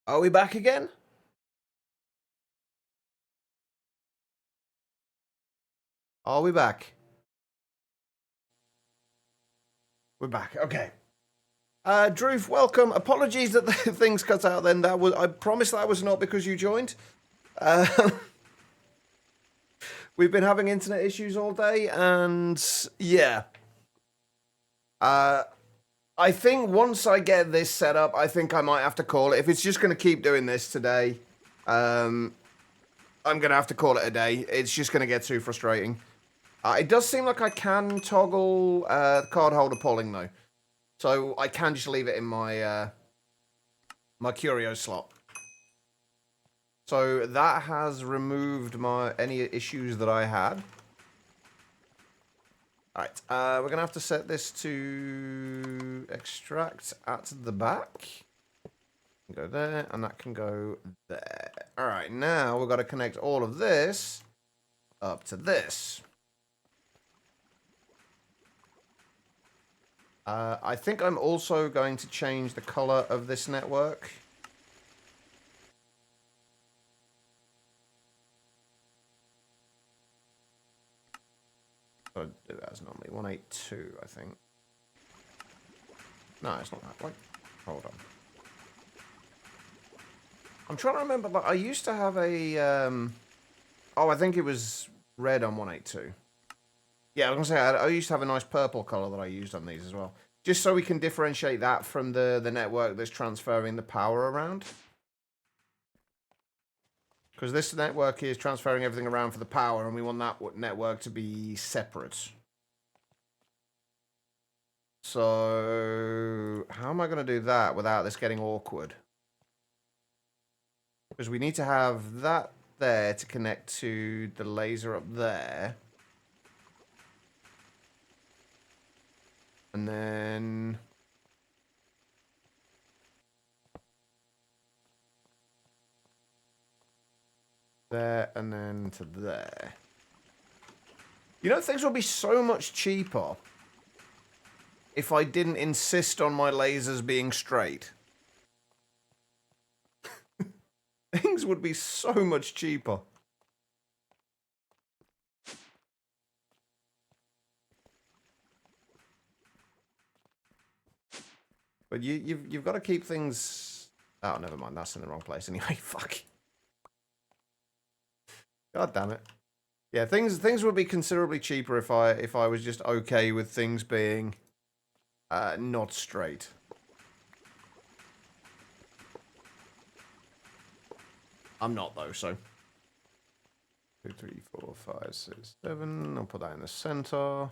Are we back again? Are we back? We're back. Okay. Drew, welcome. Apologies that the things cut out then. I promise that was not because you joined. We've been having internet issues all day, and yeah. I think once I get this set up, I think I might have to call it. If it's just going to keep doing this today, I'm going to have to call it a day. It's just going to get too frustrating. It does seem like I can toggle card holder polling, though. So I can just leave it in my my curio slot. So that has removed any issues that I had. Alright, we're going to have to set this to extract at the back. Go there, and that can go there. Alright, now we've got to connect all of this up to this. I think I'm also going to change the color of this network. So I'll do that as normally. 182, I think. No, it's not that. Wait, hold on. I'm trying to remember, but I used to have a... Oh, I think it was red on 182. Yeah, I was going to say, I used to have a nice purple color that I used on these as well. Just so we can differentiate that from the network that's transferring the power around. Because this network is transferring everything around for the power, and we want that network to be separate. So, how am I going to do that without this getting awkward? Because we need to have that there to connect to the laser up there. And then... there, and then to there. You know, things would be so much cheaper if I didn't insist on my lasers being straight. Things would be so much cheaper. But you've got to keep things... Oh, never mind. That's in the wrong place anyway. Fuck. God damn it. Yeah, things would be considerably cheaper if I was just okay with things being not straight. I'm not though, so 2, 3, 4, 5, 6, 7. I'll put that in the center.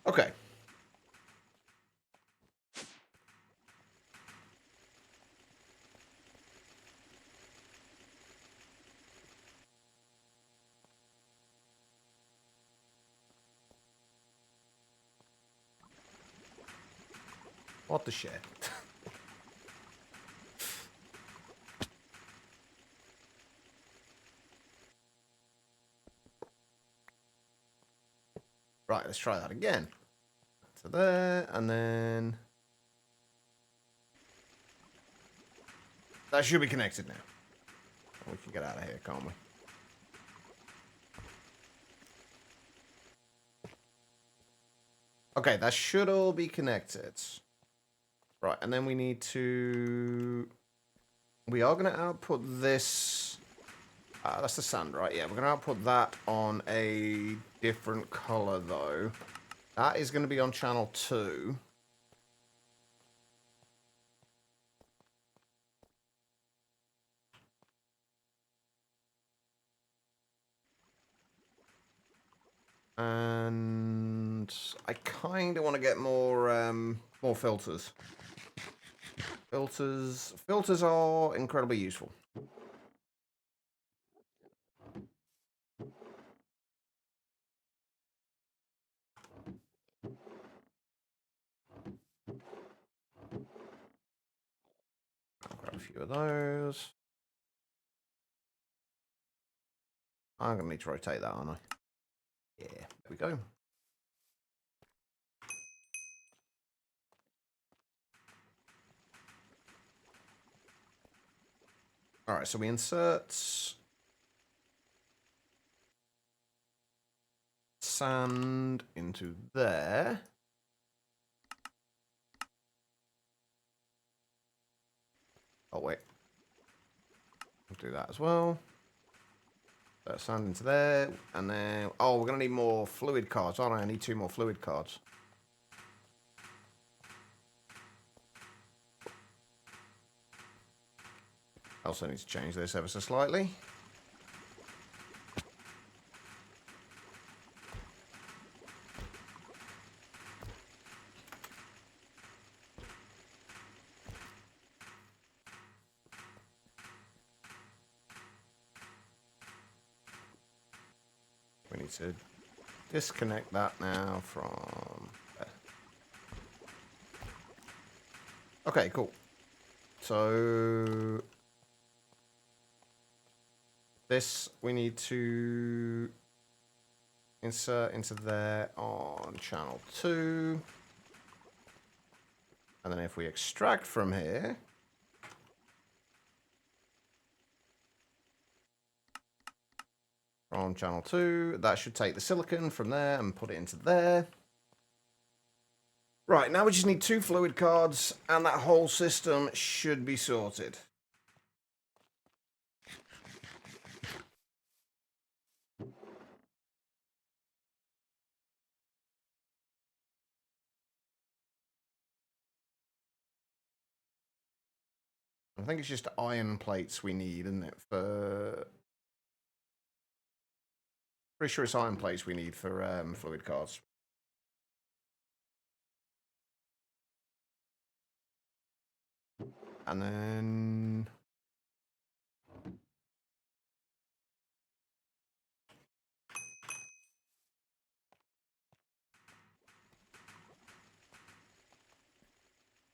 Okay. What the shit? Right, let's try that again. To there, and then... that should be connected now. We can get out of here, can't we? Okay, that should all be connected. Right, and then we need to... we are going to output this... that's the sand, right? Yeah, we're going to output that on a different color, though. That is going to be on channel 2. And I kind of want to get more filters. Filters are incredibly useful. I'll grab a few of those. I'm going to need to rotate that, aren't I? Yeah, there we go. All right, so we insert sand into there. Oh, wait. I'll do that as well. Sand into there. And then... Oh, we're going to need more fluid cards, aren't I? I need 2 more fluid cards. I also need to change this ever so slightly. We need to disconnect that now from there. Okay, cool. So this we need to insert into there on channel 2. And then if we extract from here, from channel 2, that should take the silicon from there and put it into there. Right, now we just need 2 fluid cards, and that whole system should be sorted. I think it's just iron plates we need, isn't it? Pretty sure it's iron plates we need for fluid cards. And then...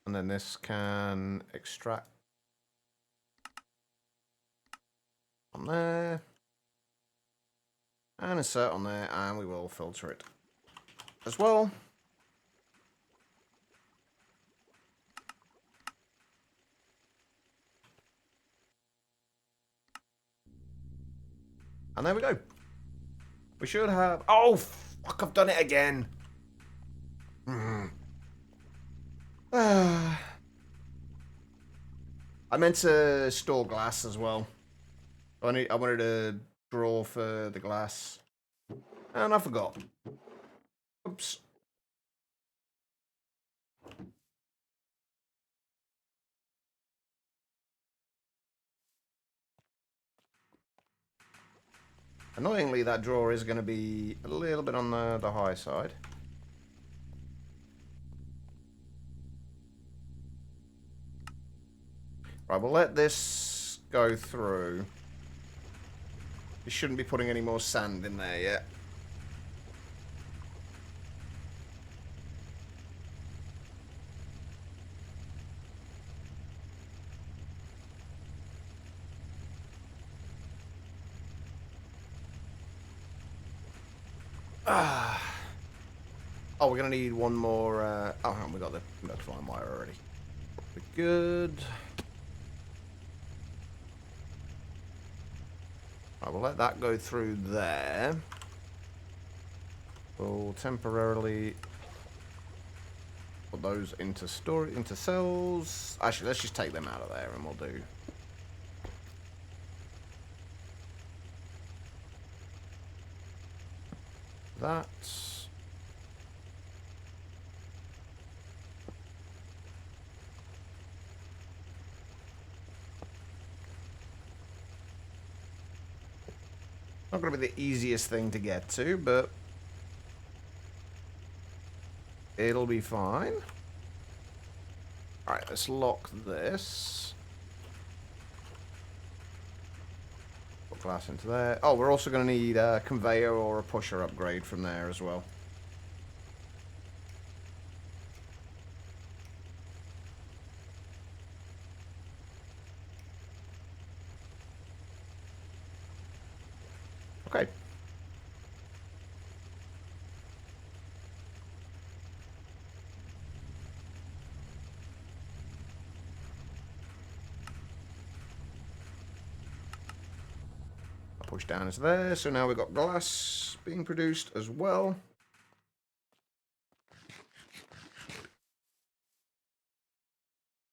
And then this can extract on there. And insert on there, and we will filter it as well. And there we go. We should have... Oh, fuck, I've done it again. I meant to store glass as well. I wanted to draw for the glass. And I forgot. Oops. Annoyingly, that drawer is going to be a little bit on the high side. Right, we'll let this go through. You shouldn't be putting any more sand in there yet. Oh, we're gonna need one more. Oh, we got the fine wire already. We're good. Right, we'll let that go through there. We'll temporarily put those into cells. Actually, let's just take them out of there, and we'll do. That's not going to be the easiest thing to get to, but it'll be fine. Alright, let's lock this. Put glass into there. Oh, we're also going to need a conveyor or a pusher upgrade from there as well. Okay. push down into there. So now we've got glass being produced as well.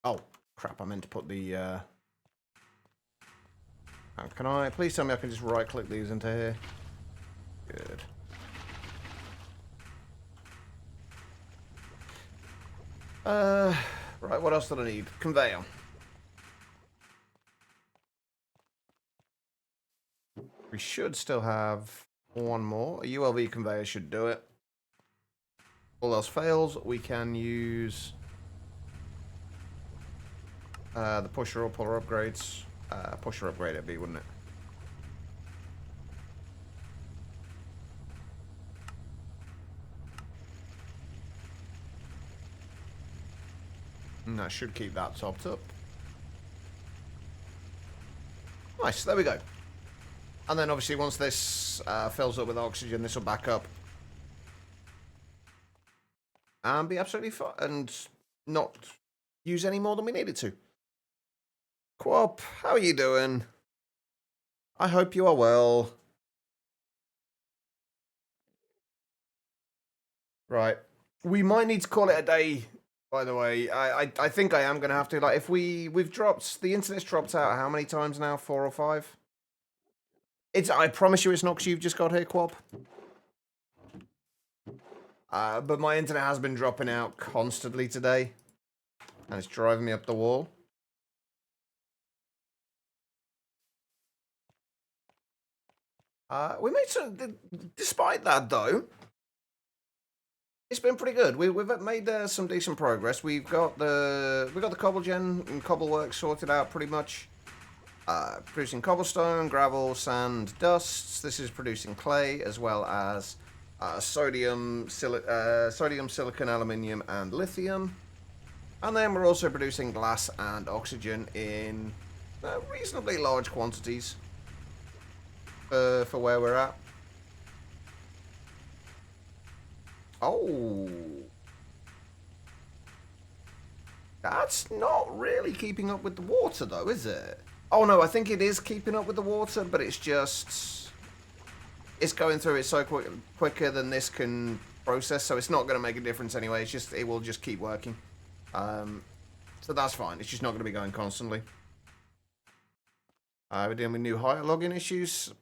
Oh, crap. I meant to put the... Can I... Please tell me I can just right-click these into here. Good. Right, what else did I need? Conveyor. We should still have one more. A ULV conveyor should do it. All else fails, we can use the pusher or puller upgrades. Pusher upgrade it'd be, wouldn't it? And that should keep that topped up. Nice, there we go. And then obviously once this fills up with oxygen, this will back up. And be absolutely fine, and not use any more than we needed to. Quop, how are you doing? I hope you are well. Right. We might need to call it a day, by the way. I think I am going to have to. Like, if we've dropped, the internet's dropped out how many times now? 4 or 5? I promise you it's not because you've just got here, Quop. But my internet has been dropping out constantly today. And it's driving me up the wall. We made some... Despite that, though, it's been pretty good. We've made some decent progress. We've got the cobble gen and cobble work sorted out pretty much. Producing cobblestone, gravel, sand, dusts. This is producing clay as well as sodium, silicon, aluminium, and lithium. And then we're also producing glass and oxygen in reasonably large quantities for where we're at. Oh. That's not really keeping up with the water, though, is it? Oh, no, I think it is keeping up with the water, but it's just... It's going through it so quicker than this can process, so it's not going to make a difference anyway. It's just, it will just keep working. So that's fine. It's just not going to be going constantly. We're dealing with new hire login issues.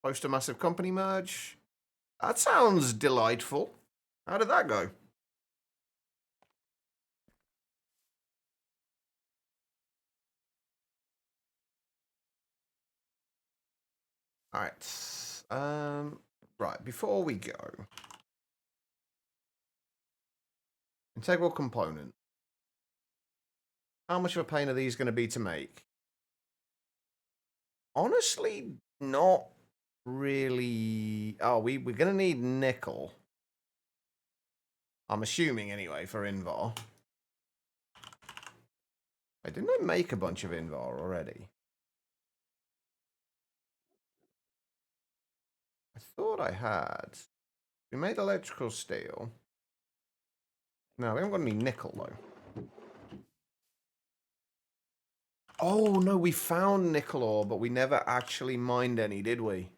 Post a massive company merge. That sounds delightful. How did that go? Alright. Right, before we go. Integral component. How much of a pain are these going to be to make? Honestly, not really. Oh, we're going to need nickel. I'm assuming anyway for Invar. Wait, didn't I make a bunch of Invar already? I thought I had. We made electrical steel. No, we haven't got any nickel though. Oh no, we found nickel ore, but we never actually mined any, did we?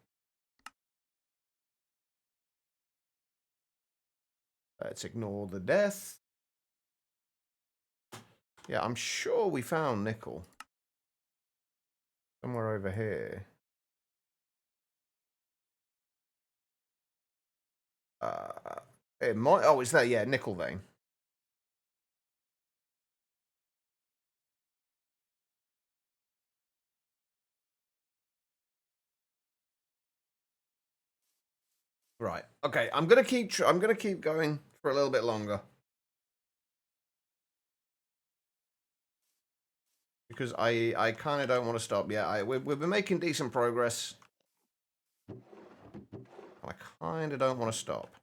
Let's ignore the death. Yeah, I'm sure we found nickel. Somewhere over here. It might... Oh, it's there, yeah, nickel vein. Right. Okay, I'm gonna keep going for a little bit longer. Because I kind of don't want to stop. Yeah, we've been making decent progress. I kind of don't want to stop.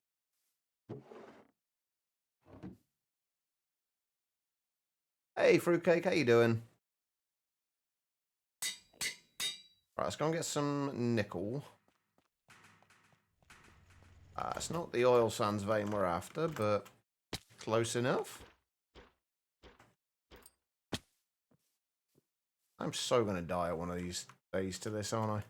Hey, Fruitcake, how you doing? Right, let's go and get some nickel. It's not the oil sands vein we're after, but close enough. I'm so going to die at one of these days to this, aren't I?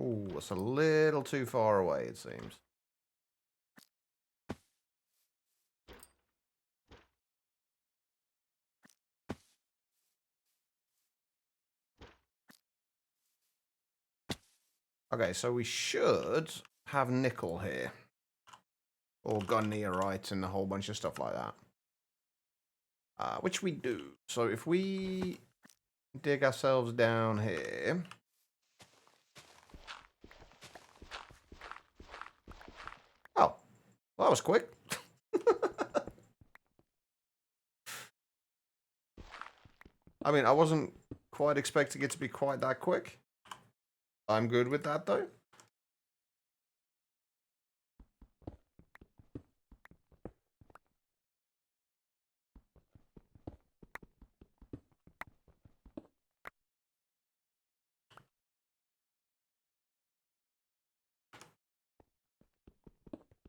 Oh, it's a little too far away, it seems. Okay, so we should have nickel here. Or gunneerite and a whole bunch of stuff like that. Which we do. So if we dig ourselves down here. Oh, well, that was quick. I mean, I wasn't quite expecting it to be quite that quick. I'm good with that, though.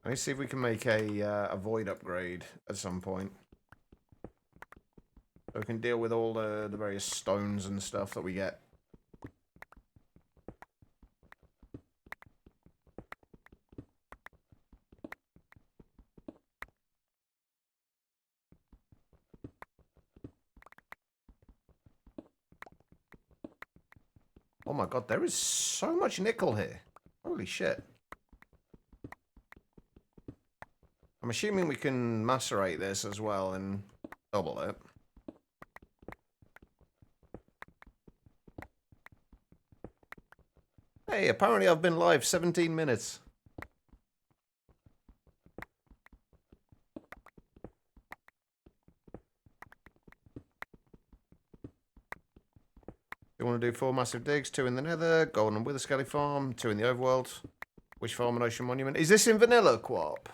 Let me see if we can make a void upgrade at some point. So we can deal with all the various stones and stuff that we get. Oh my god, there is so much nickel here. Holy shit. I'm assuming we can macerate this as well and double it. Hey, apparently I've been live 17 minutes. You want to do 4 massive digs, 2 in the nether, golden and wither skelly farm, 2 in the overworld, wish farm and ocean monument. Is this in vanilla, Quap?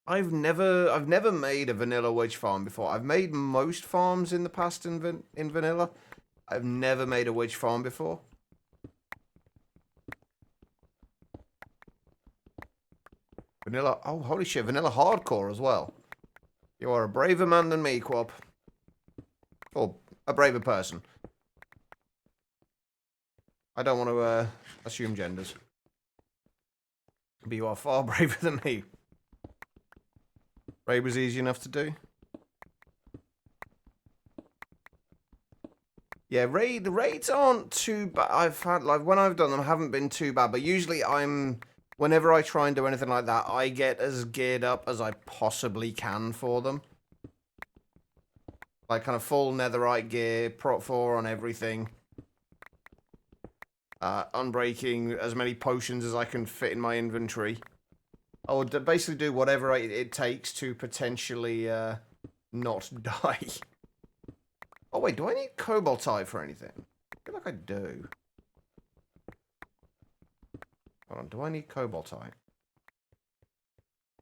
I've never made a vanilla witch farm before. I've made most farms in the past in vanilla. I've never made a witch farm before. Vanilla, oh holy shit, vanilla hardcore as well. You are a braver man than me, Quap. Or a braver person. I don't want to assume genders. But you are far braver than me. Raid was easy enough to do. Yeah, the raids aren't too bad. I've had, like, when I've done them, haven't been too bad. But usually whenever I try and do anything like that, I get as geared up as I possibly can for them. Like, kind of full netherite gear, prot 4 on everything. Unbreaking as many potions as I can fit in my inventory. I would basically do whatever it takes to potentially not die. Oh wait, do I need cobaltite for anything? I feel like I do. Hold on, do I need cobaltite?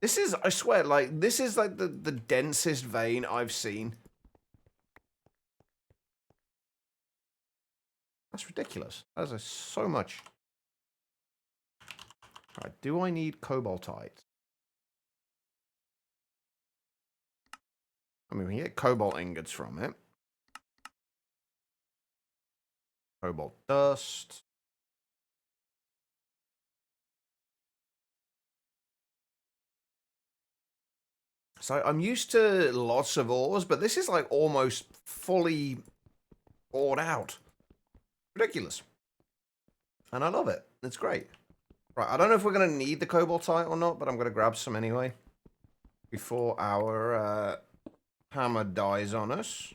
This is, I swear, like, this is like the densest vein I've seen. That's ridiculous. That is so much. Alright, do I need cobaltite? I mean, we can get cobalt ingots from it. Cobalt dust. So I'm used to lots of ores, but this is like almost fully ored out. Ridiculous. And I love it. It's great. Right, I don't know if we're going to need the cobaltite or not, but I'm going to grab some anyway. Before our hammer dies on us.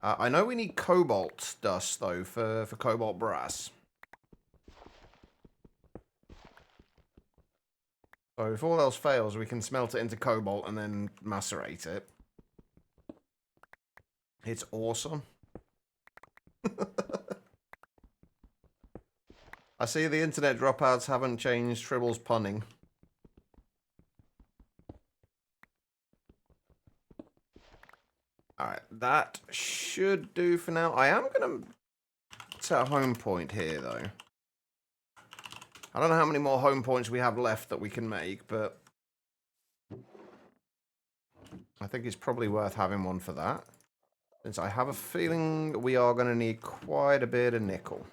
I know we need cobalt dust, though, for cobalt brass. So if all else fails, we can smelt it into cobalt and then macerate it. It's awesome. I see the internet dropouts haven't changed Tribble's punning. Alright, that should do for now. I am going to set a home point here, though. I don't know how many more home points we have left that we can make, but I think it's probably worth having one for that. Since I have a feeling we are going to need quite a bit of nickel.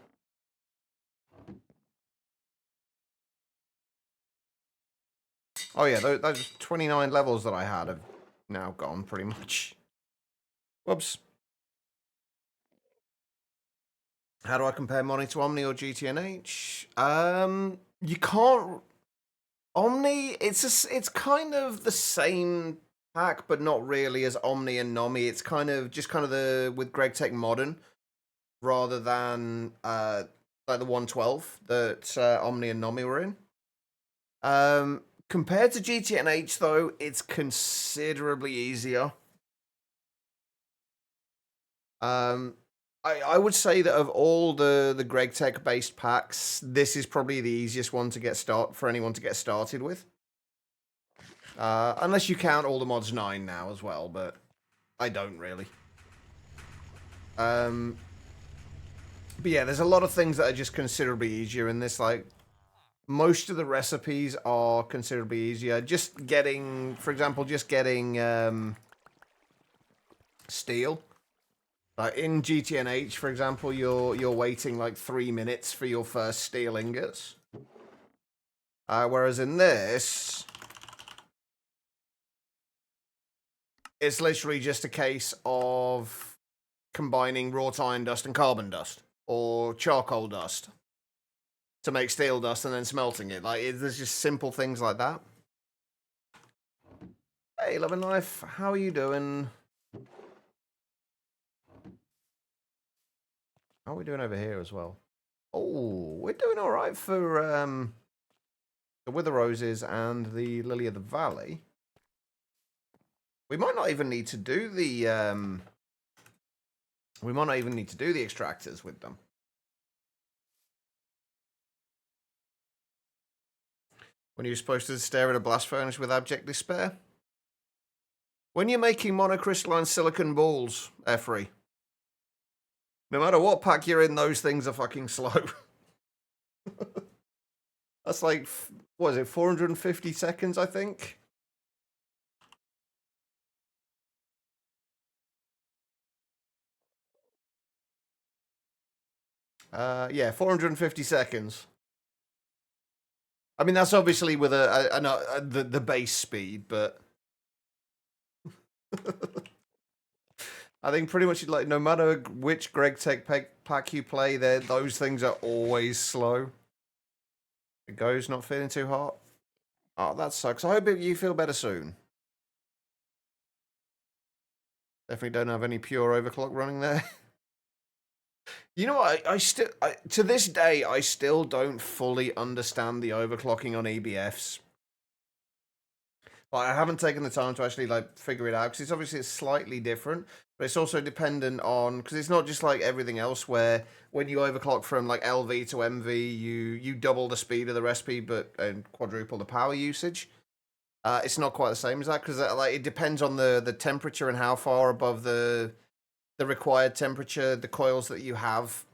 Oh yeah, those 29 levels that I had have now gone pretty much. Whoops. How do I compare Moni to Omni or GTNH? You can't. Omni, it's kind of the same pack, but not really as Omni and Nomi. It's kind of the with Greg Tech Modern rather than like the 112 that Omni and Nomi were in. Compared to GTNH though, it's considerably easier. I would say that of all the Greg Tech based packs, this is probably the easiest one to get for anyone to get started with. Unless you count all the mods 9 now as well, but I don't really. But yeah, there's a lot of things that are just considerably easier in this. Like, most of the recipes are considerably easier. Just getting, for example, steel. Like in GTNH, for example, you're waiting like 3 minutes for your first steel ingots. Whereas in this, it's literally just a case of combining wrought iron dust and carbon dust, or charcoal dust, to make steel dust and then smelting it. Like, there's just simple things like that. Hey, Love and Life, how are you doing? How are we doing over here as well? Oh, we're doing all right for the Wither Roses and the Lily of the Valley. We might not even need to do the extractors with them. When you're supposed to stare at a blast furnace with abject despair? When you're making monocrystalline silicon balls, Efri. No matter what pack you're in, those things are fucking slow. That's like, what is it, 450 seconds, I think? Yeah, 450 seconds. I mean, that's obviously with the base speed, but I think pretty much like no matter which Greg Tech pack you play, those things are always slow. The Go's not feeling too hot. Oh, that sucks. I hope you feel better soon. Definitely don't have any pure overclock running there. You know what? I still, to this day, I still don't fully understand the overclocking on EBFs. Like, I haven't taken the time to actually like figure it out because it's slightly different, but it's also dependent on because it's not just like everything else where when you overclock from like LV to MV, you double the speed of the recipe but and quadruple the power usage. It's not quite the same as that because like it depends on the temperature and how far above the required temperature the coils that you have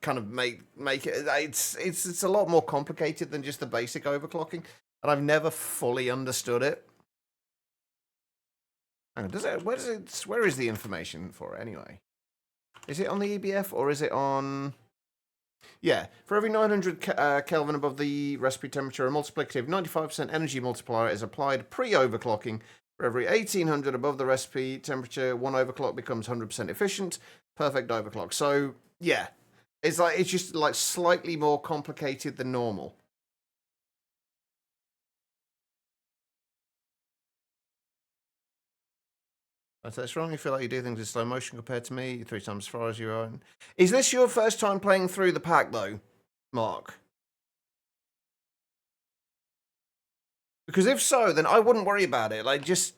kind of make it. It's a lot more complicated than just the basic overclocking, and I've never fully understood it. Where is the information for it anyway? Is it on the EBF or is it on? Yeah, for every 900 Kelvin above the recipe temperature, a multiplicative 95% energy multiplier is applied pre-overclocking. For every 1800 above the recipe temperature, one overclock becomes 100% efficient. Perfect overclock. So, yeah. It's just like slightly more complicated than normal. That's wrong. You feel like you do things in slow motion compared to me, 3 times as far as you are. Is this your first time playing through the pack, though, Mark? Because if so, then I wouldn't worry about it. Like, just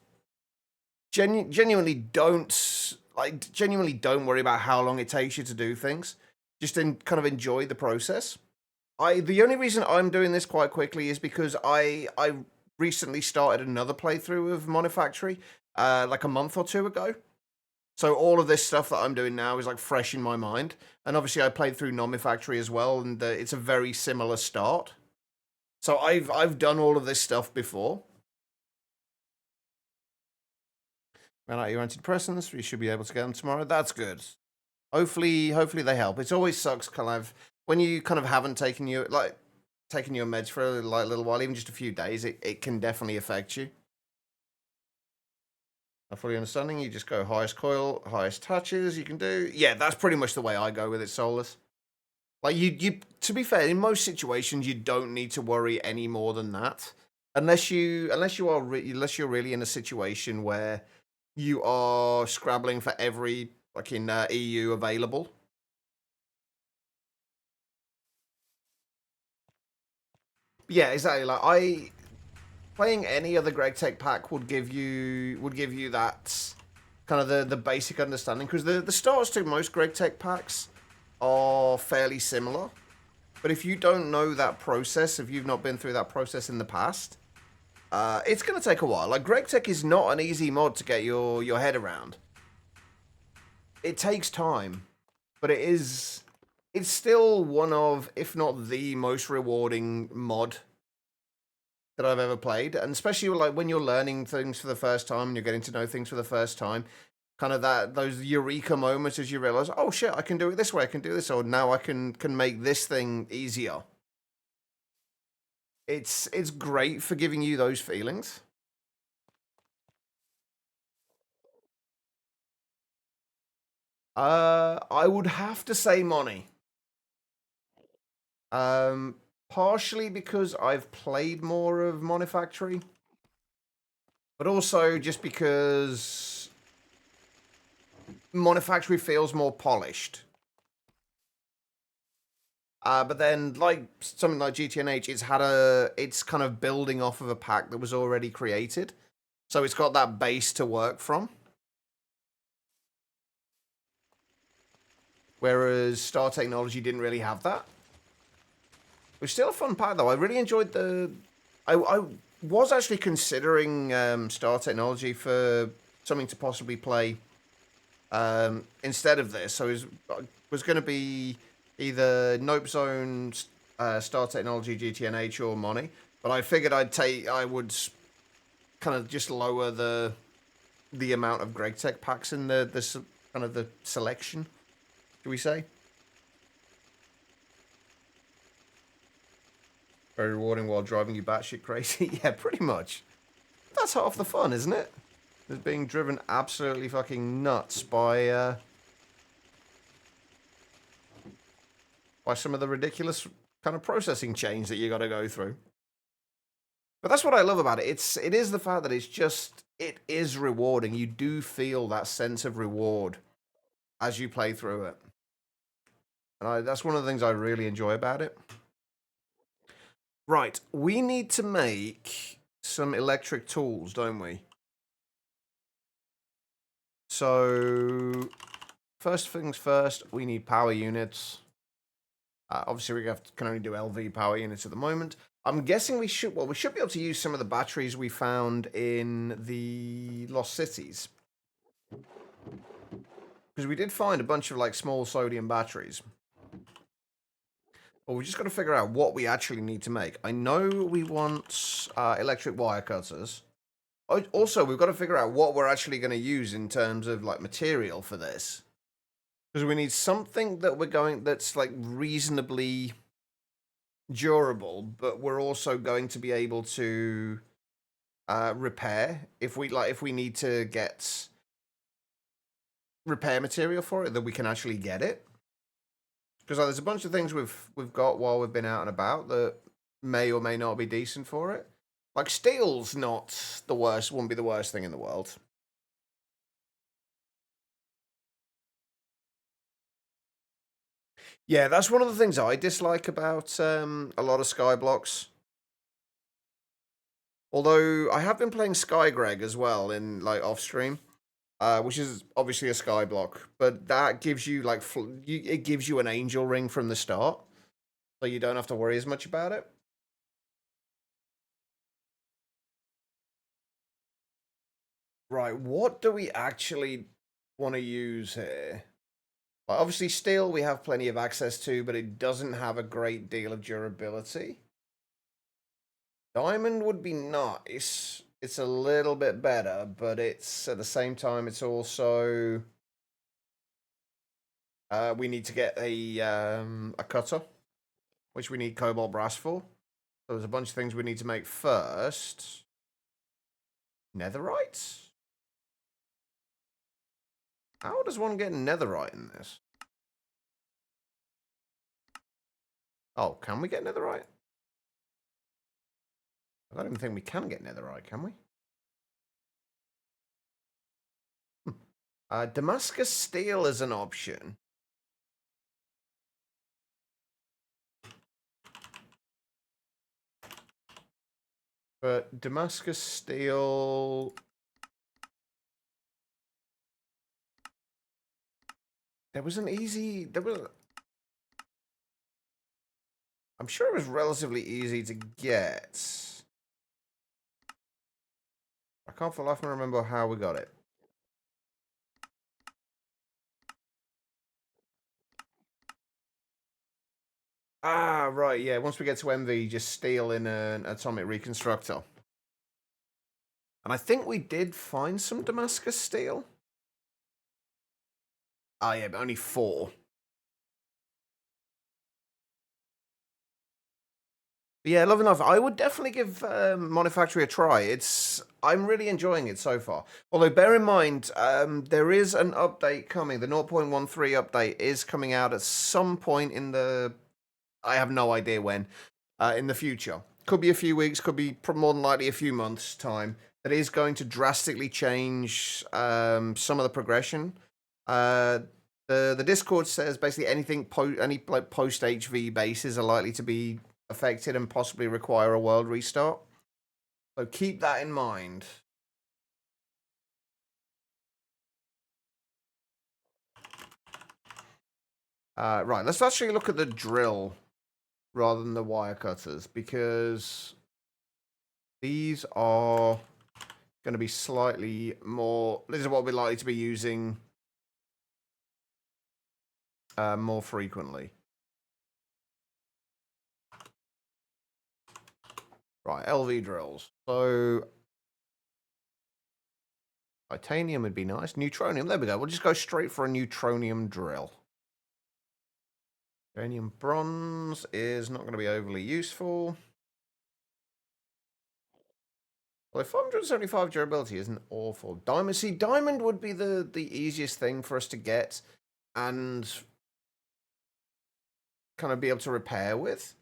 genuinely don't worry about how long it takes you to do things. Just kind of enjoy the process. The only reason I'm doing this quite quickly is because I recently started another playthrough of Monifactory, like a month or two ago. So all of this stuff that I'm doing now is like fresh in my mind. And obviously I played through Monifactory as well, and it's a very similar start. So I've done all of this stuff before. Ran out your antidepressants. You should be able to get them tomorrow. That's good. Hopefully they help. It always sucks kind of when you kind of haven't taken your meds for a little while, even just a few days. It can definitely affect you. I'm fully understanding. You just go highest coil, highest touches you can do. Yeah, that's pretty much the way I go with it, Solus. Like you. To be fair, in most situations, you don't need to worry any more than that, unless you're really in a situation where you are scrabbling for every fucking EU available. Yeah, exactly. Like playing any other Greg Tech pack would give you that kind of the basic understanding, because the starts to most Greg Tech packs are fairly similar. But if you don't know that process, if you've not been through that process in the past, it's going to take a while. Like, Greg Tech is not an easy mod to get your head around. It takes time, but it's still one of, if not the most rewarding mod that I've ever played. And especially like when you're learning things for the first time and you're getting to know things for the first time, kind of those eureka moments as you realize, oh shit, I can do it this way, I can do this, or now I can make this thing easier. It's great for giving you those feelings. I would have to say Moni. Partially because I've played more of Monifactory, but also just because Monifactory feels more polished. But then, like something like GTNH, it's kind of building off of a pack that was already created, so it's got that base to work from. Whereas Star Technology didn't really have that. It was still a fun pack, though. I really enjoyed the. I was actually considering Star Technology for something to possibly play instead of this. So it was going to be either Nope Zone, Star Technology, GTNH, or Moni. But I figured I would kind of just lower the amount of Greg Tech packs in the kind of the selection, do we say? Very rewarding while driving you batshit crazy. Yeah, pretty much. That's half the fun, isn't it? Is being driven absolutely fucking nuts by some of the ridiculous kind of processing chains that you got to go through. But that's what I love about it. It is the fact that it is rewarding. You do feel that sense of reward as you play through it. And that's one of the things I really enjoy about it. Right, we need to make some electric tools, don't we? So, first things first, we need power units. Obviously, can only do LV power units at the moment. I'm guessing we should be able to use some of the batteries we found in the Lost Cities. Because we did find a bunch of, like, small sodium batteries. Well, we just got to figure out what we actually need to make. I know we want electric wire cutters. Also, we've got to figure out what we're actually going to use in terms of, like, material for this. Because we need something that's, like, reasonably durable, but we're also going to be able to repair if we need to get repair material for it, that we can actually get it. Because there's a bunch of things we've got while we've been out and about that may or may not be decent for it. Like, steel's not the worst, wouldn't be the worst thing in the world. Yeah, that's one of the things I dislike about a lot of Skyblocks. Although I have been playing Skygreg as well in, like, off stream, which is obviously a Skyblock, but that gives you like it gives you an angel ring from the start, so you don't have to worry as much about it. Right, what do we actually want to use here? Like, obviously, steel we have plenty of access to, but it doesn't have a great deal of durability. Diamond would be nice. it's a little bit better, but it's at the same time, it's also we need to get a cutter, which we need cobalt brass for. So there's a bunch of things we need to make first. Netherite? How does one get netherite in this? Oh, can we get netherite? I don't even think we can get netherite, can we? Damascus steel is an option. But Damascus steel... There was an easy... I'm sure it was relatively easy to get. I can't for life remember how we got it. Ah, right, yeah. Once we get to MV, just steal in an atomic reconstructor. And I think we did find some Damascus steel. Ah, yeah, but only 4. But yeah, love enough. I would definitely give Monifactory a try. I'm really enjoying it so far. Although, bear in mind, there is an update coming. The 0.13 update is coming out at some point in the... I have no idea when. In the future. Could be a few weeks, could be more than likely a few months' time. That is going to drastically change some of the progression. The Discord says basically anything any like post HV bases are likely to be affected and possibly require a world restart. So keep that in mind. Right, let's actually look at the drill rather than the wire cutters, because these are going to be slightly more... This is what we're likely to be using more frequently. Right, LV drills. So titanium would be nice. Neutronium, there we go. We'll just go straight for a neutronium drill. Uranium bronze is not going to be overly useful. Well, 575 durability isn't awful. Diamond, see, diamond would be the easiest thing for us to get and kind of be able to repair with.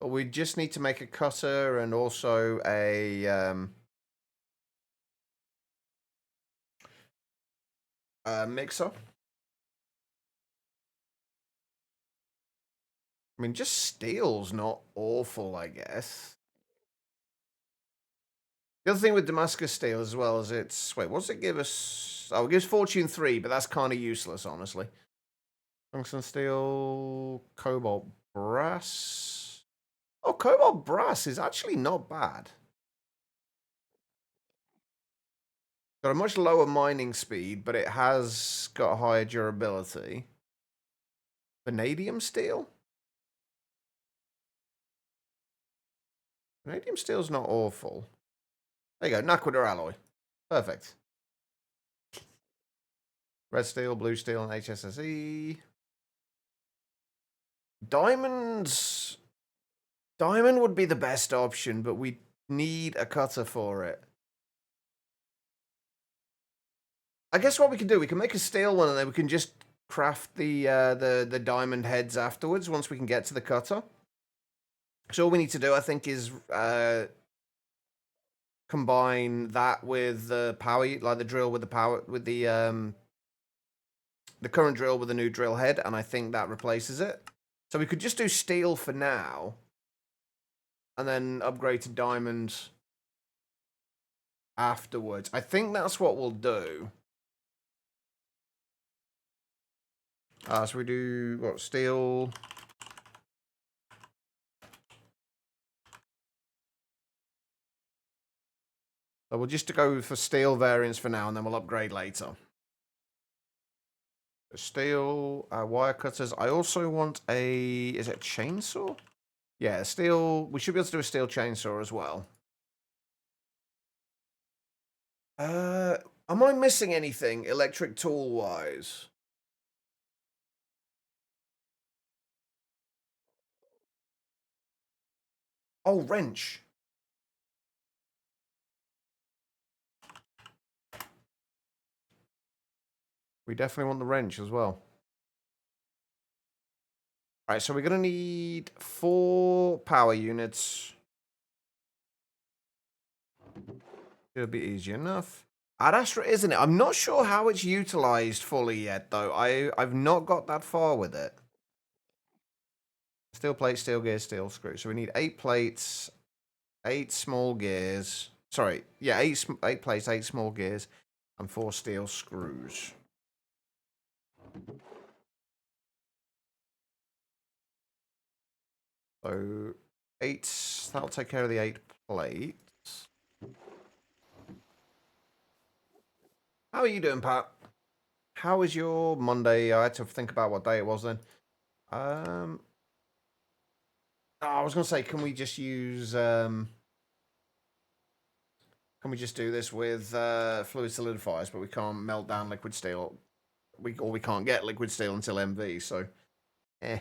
But we just need to make a cutter and also a mixer. I mean, just steel's not awful, I guess. The other thing with Damascus steel as well is it's... Wait, what does it give us? Oh, it gives Fortune 3, but that's kind of useless, honestly. Tungsten steel, cobalt brass. Oh, cobalt brass is actually not bad. Got a much lower mining speed, but it has got higher durability. Vanadium steel? Vanadium steel's not awful. There you go, Naquador alloy. Perfect. Red steel, blue steel, and HSSE. Diamonds. Diamond would be the best option, but we need a cutter for it. I guess what we can do, we can make a steel one, and then we can just craft the diamond heads afterwards once we can get to the cutter. So all we need to do, I think, is combine that with the power, like the drill with the power, with the current drill with the new drill head, and I think that replaces it. So we could just do steel for now, and then upgrade to diamond afterwards. I think that's what we'll do. So we do, what, steel... So we'll just go for steel variants for now, and then we'll upgrade later. Steel, wire cutters. I also want a... Is it a chainsaw? Yeah, steel... We should be able to do a steel chainsaw as well. Am I missing anything electric tool wise? Oh, wrench. We definitely want the wrench as well. All right, so we're going to need 4 power units. It'll be easy enough. Ad Astra, isn't it? I'm not sure how it's utilized fully yet, though. I've not got that far with it. Steel plate, steel gears, steel screws. So we need 8 plates, 8 small gears. Sorry, yeah, 8 plates, 8 small gears, and 4 steel screws. So 8, that'll take care of the 8 plates. How are you doing, Pat? How was your Monday? I had to think about what day it was then. I was gonna say, can we just use can we just do this with fluid solidifiers, but we can't melt down liquid steel. We can't get liquid steel until MV, so eh.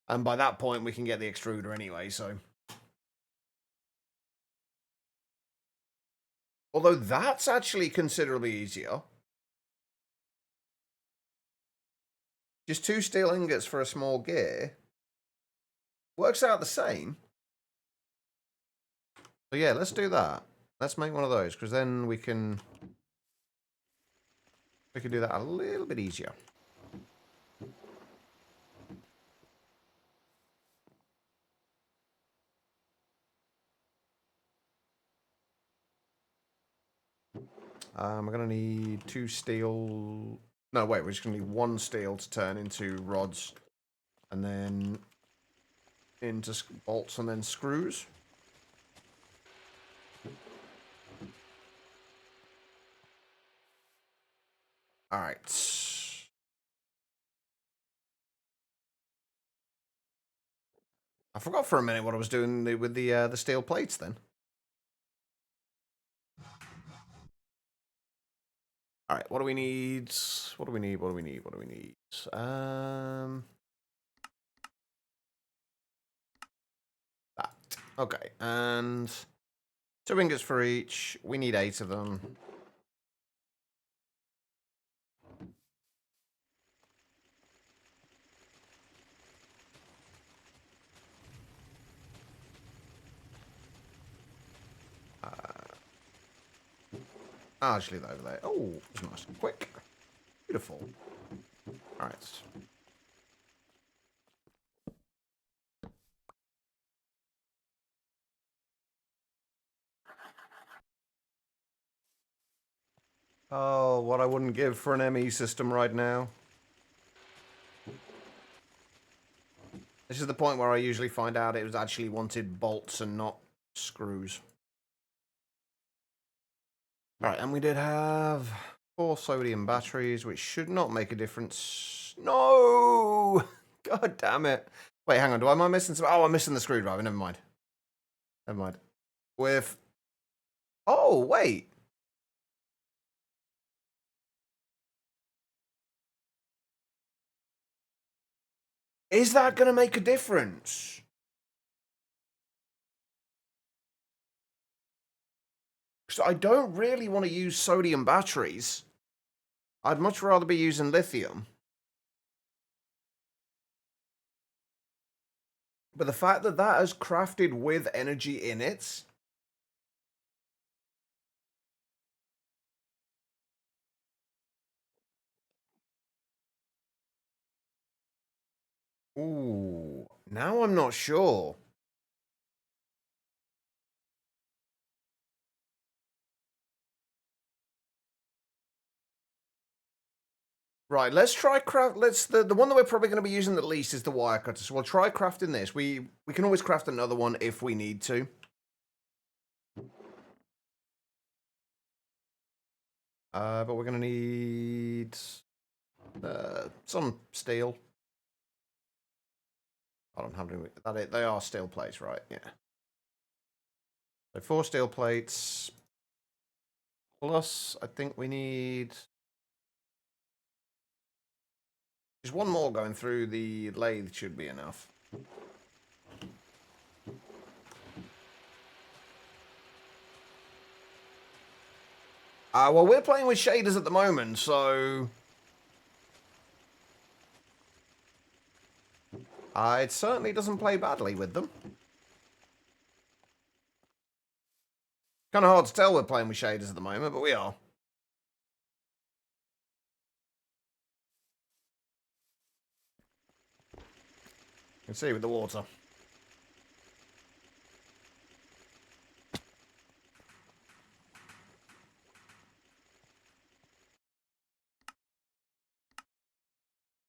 And by that point we can get the extruder anyway, so. Although that's actually considerably easier. Just 2 steel ingots for a small gear. Works out the same. So yeah, let's do that. Let's make one of those, because then we can do that a little bit easier. We're going to need 2 steel. No, wait, we're just going to need 1 steel to turn into rods. And then into bolts and then screws. Alright. I forgot for a minute what I was doing with the steel plates then. Alright, what do we need? What do we need? What do we need? What do we need? That. Okay, and 2 ingots for each. We need 8 of them. I'll just leave that over there. Oh, it's nice and quick. Beautiful. Alright. Oh, what I wouldn't give for an ME system right now. This is the point where I usually find out it was actually wanted bolts and not screws. Alright, and we did have 4 sodium batteries, which should not make a difference. No! God damn it. Wait, hang on. Am I missing some? Oh, I'm missing the screwdriver. Never mind. Never mind. With... Oh, wait. Is that going to make a difference? Because I don't really want to use sodium batteries. I'd much rather be using lithium. But the fact that that is crafted with energy in it... Ooh, now I'm not sure. Right, let's try craft. The one that we're probably going to be using the least is the wire cutter. So we'll try crafting this. We can always craft another one if we need to. But we're going to need some steel. I don't have any. They are steel plates, right? Yeah. So 4 steel plates. Plus, I think we need just one more going through the lathe should be enough. Well, we're playing with shaders at the moment, so it certainly doesn't play badly with them. Kind of hard to tell we're playing with shaders at the moment, but we are. You can see with the water.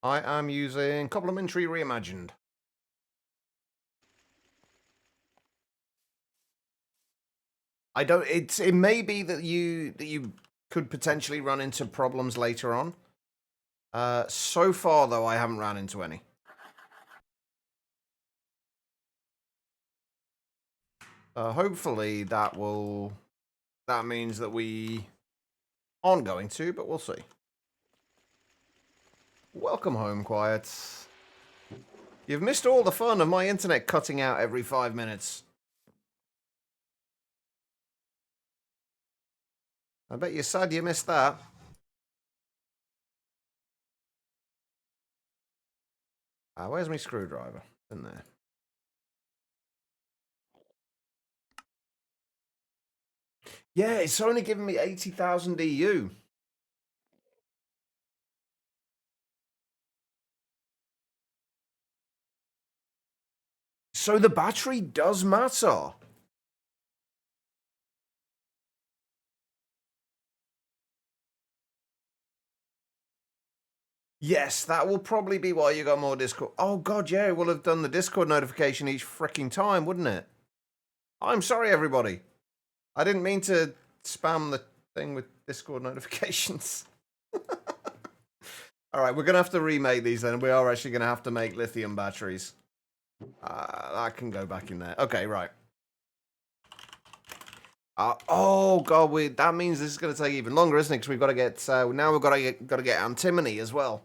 I am using Complementary Reimagined. I don't. It may be that you could potentially run into problems later on. So far though, I haven't ran into any. Hopefully that means that we aren't going to, but we'll see. Welcome home, Quiet. You've missed all the fun of my internet cutting out every 5 minutes. I bet you're sad you missed that. Where's my screwdriver? In there. Yeah, it's only giving me 80,000 EU. So the battery does matter. Yes, that will probably be why you got more Discord. Oh, God, yeah, it will have done the Discord notification each freaking time, wouldn't it? I'm sorry, everybody. I didn't mean to spam the thing with Discord notifications. All right, we're going to have to remake these then. We are actually going to have to make lithium batteries. That can go back in there. Okay, right. Oh God, that means this is going to take even longer, isn't it? Because we've got to get now we've got to get antimony as well.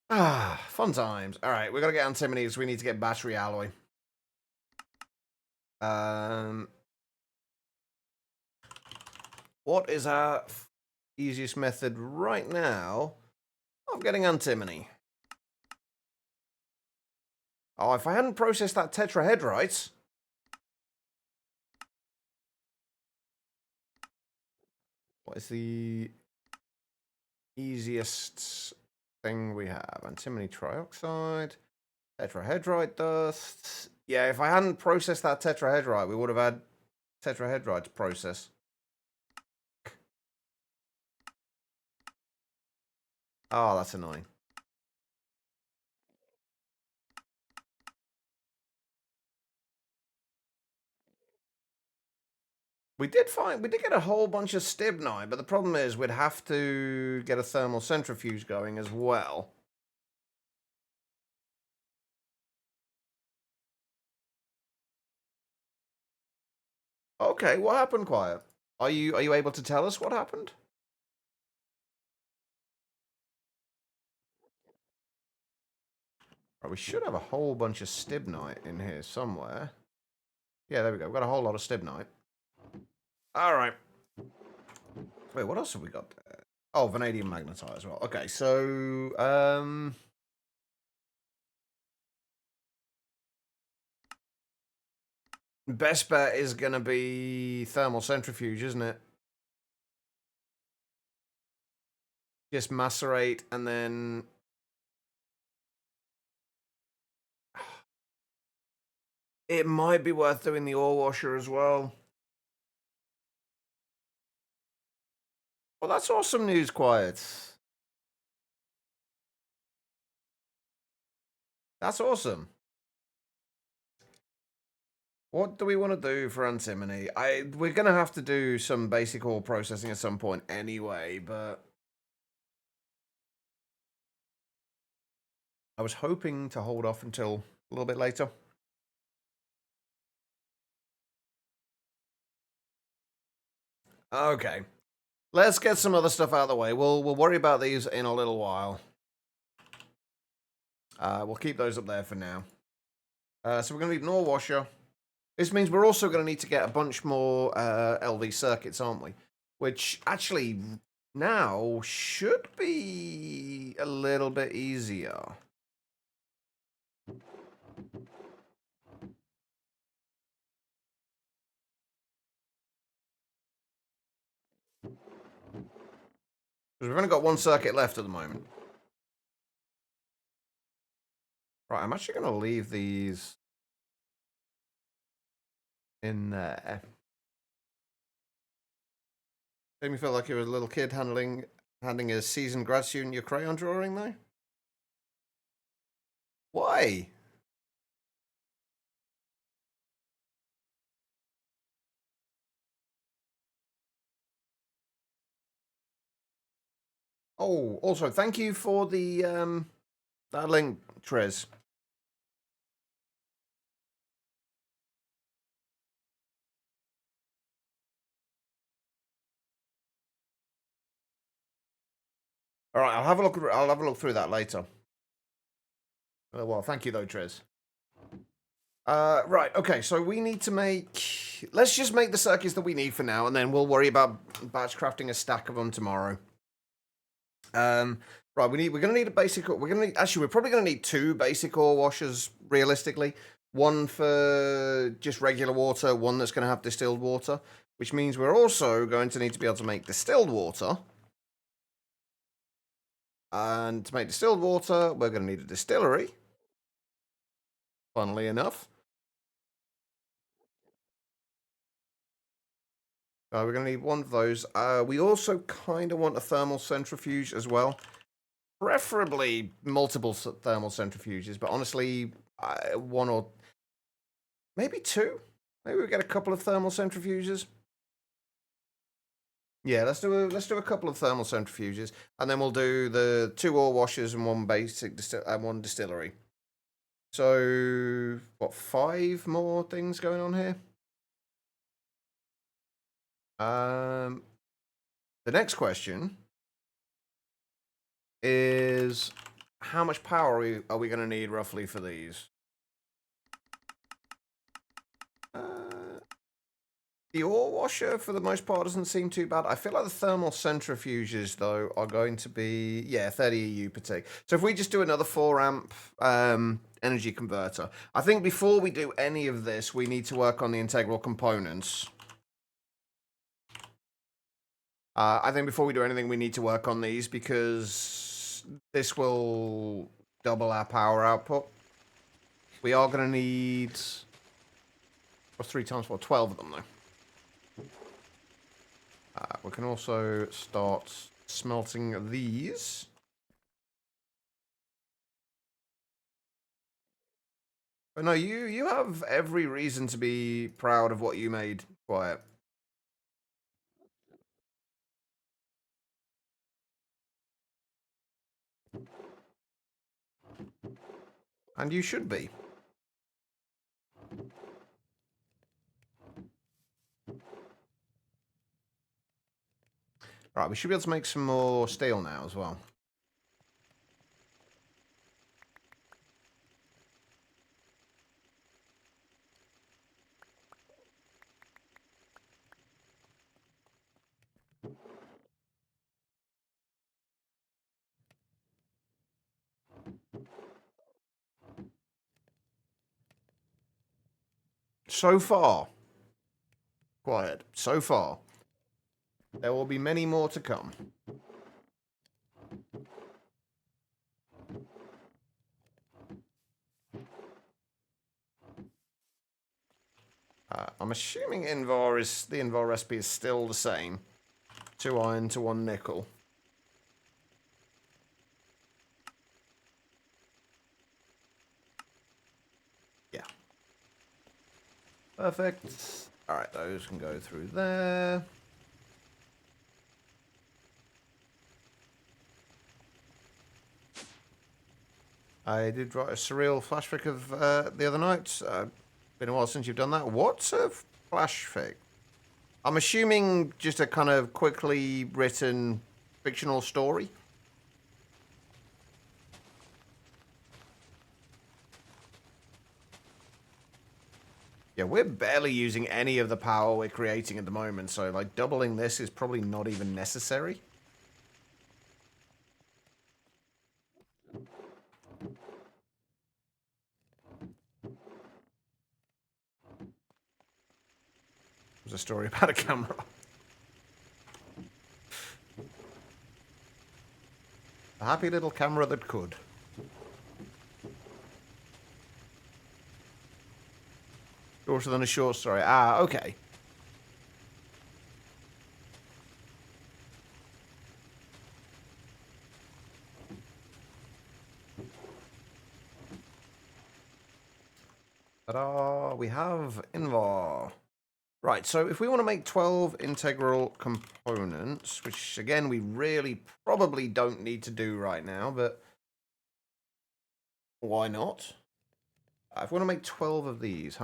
Fun times. All right, we've got to get antimony, so we need to get battery alloy. What is our easiest method right now of getting antimony? Oh, if I hadn't processed that tetrahedrite. What is the easiest thing we have? Antimony trioxide, tetrahedrite dust. Yeah, if I hadn't processed that tetrahedrite, we would have had tetrahedrite to process. Oh, that's annoying. We did get a whole bunch of stibnite, but the problem is we'd have to get a thermal centrifuge going as well. Okay, what happened, Quiet? Are you able to tell us what happened? Right, we should have a whole bunch of stibnite in here somewhere. Yeah, there we go. We've got a whole lot of stibnite. All right. Wait, what else have we got there? Oh, vanadium magnetite as well. Okay, so best bet is going to be thermal centrifuge, isn't it? Just macerate and then it might be worth doing the ore washer as well. Well, that's awesome news, Quiet. That's awesome. What do we want to do for antimony? We're going to have to do some basic ore processing at some point anyway, but I was hoping to hold off until a little bit later. Okay. Let's get some other stuff out of the way. We'll worry about these in a little while. We'll keep those up there for now. So we're going to need an ore washer. This means we're also going to need to get a bunch more LV circuits, aren't we? Which actually now should be a little bit easier. Because we've only got one circuit left at the moment. Right, I'm actually going to leave these in there. Made me feel like you were a little kid handing a seasoned grad student your crayon drawing, though. Why? Oh, also, thank you for the that link, Trez. All right, I'll have a look. I'll have a look through that later. Well, thank you though, Trez. Right. Okay. So we need to make. Let's just make the circuits that we need for now, and then we'll worry about batch crafting a stack of them tomorrow. Right. We're gonna need a basic. We're probably gonna need two basic ore washers realistically. One for just regular water. One that's gonna have distilled water. Which means we're also going to need to be able to make distilled water. And to make distilled water, we're going to need a distillery. Funnily enough. We're going to need one of those. We also kind of want a thermal centrifuge as well. Preferably multiple thermal centrifuges, but honestly, one or maybe two. Maybe we get a couple of thermal centrifuges. Yeah, let's do a couple of thermal centrifuges, and then we'll do the two ore washers and one basic one distillery. So what? 5 more things going on here. The next question is how much power are we going to need roughly for these? The ore washer, for the most part, doesn't seem too bad. I feel like the thermal centrifuges, though, are going to be, 30 EU per tick. So if we just do another 4 amp energy converter, I think before we do any of this, we need to work on the integral components. I think before we do anything, we need to work on these because this will double our power output. We are going to need 3 times 4, 12 of them, though. We can also start smelting these. But no, you have every reason to be proud of what you made, Quiet. And you should be. Right, we should be able to make some more steel now as well. So far, Quiet, so far, there will be many more to come. I'm assuming the Invar recipe is still the same. 2 iron to 1 nickel. Yeah. Perfect. Alright, those can go through there. I did write a surreal flashback of the other night. Been a while since you've done that. What's a flashback? I'm assuming just a kind of quickly written fictional story. Yeah, we're barely using any of the power we're creating at the moment, so like doubling this is probably not even necessary. There's a story about a camera. A happy little camera that could. Shorter than a short story. Ah, okay. Ta-da! We have Invar. Right, so if we want to make 12 integral components, which again we really probably don't need to do right now, but why not? If we want to make 12 of these,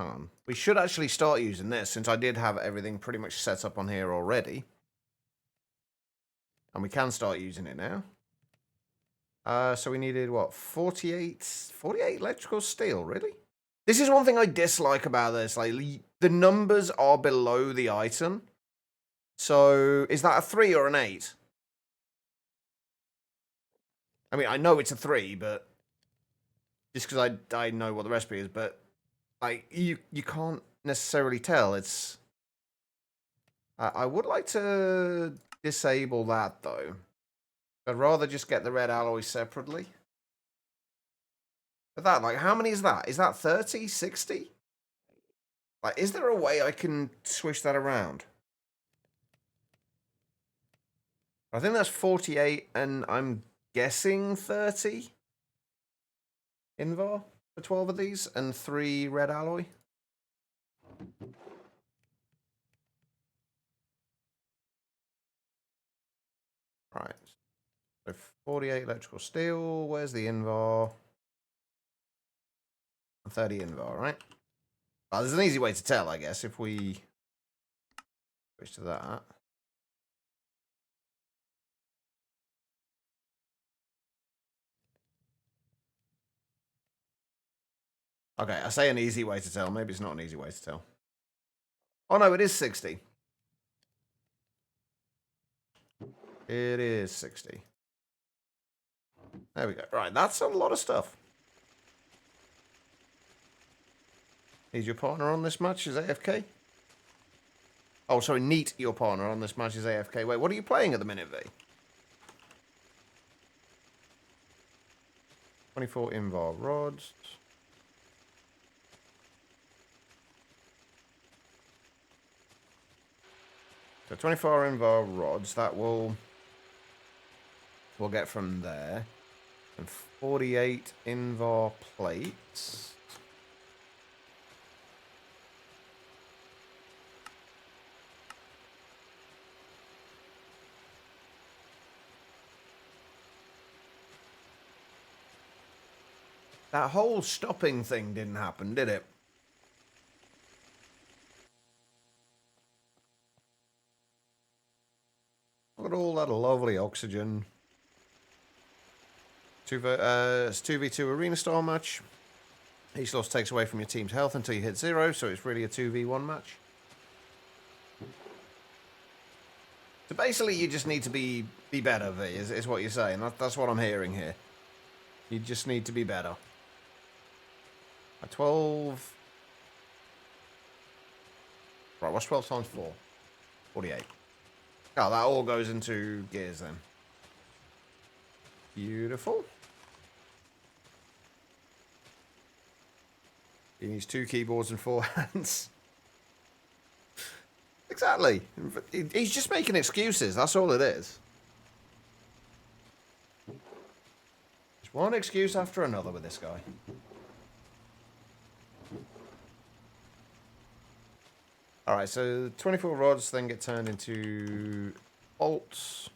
we should actually start using this since I did have everything pretty much set up on here already. And we can start using it now. So we needed, what, 48 electrical steel, really? This is one thing I dislike about this. Like, the numbers are below the item. So, is that a 3 or an 8? I mean, I know it's a 3, but... Just because I know what the recipe is, but... Like, you can't necessarily tell. It's... I would like to disable that, though. I'd rather just get the red alloy separately. But that, like, how many is that? Is that 30? 60? Like, is there a way I can switch that around? I think that's 48, and I'm guessing 30 Invar for 12 of these, and 3 red alloy. Right. So 48 electrical steel. Where's the Invar? 30 Invar, right? Well, there's an easy way to tell, I guess, if we switch to that. Okay, I say an easy way to tell. Maybe it's not an easy way to tell. Oh, no, it is 60. It is 60. There we go. Right, that's a lot of stuff. Is your partner on this match? Is AFK? Oh, sorry, Neat, your partner on this match is AFK. Wait, what are you playing at the minute, V? 24 Invar rods. So 24 Invar rods, that we'll get from there. And 48 Invar plates. That whole stopping thing didn't happen, did it? Look at all that lovely oxygen. It's 2v2 arena style match. Each loss takes away from your team's health until you hit 0, so it's really a 2v1 match. So basically, you just need to be better, V, is what you're saying. That's what I'm hearing here. You just need to be better. 12... Right, what's 12 times 4? 48. Oh, that all goes into gears then. Beautiful. He needs 2 keyboards and 4 hands. Exactly. He's just making excuses. That's all it is. Just one excuse after another with this guy. Alright, so 24 rods then get turned into bolts.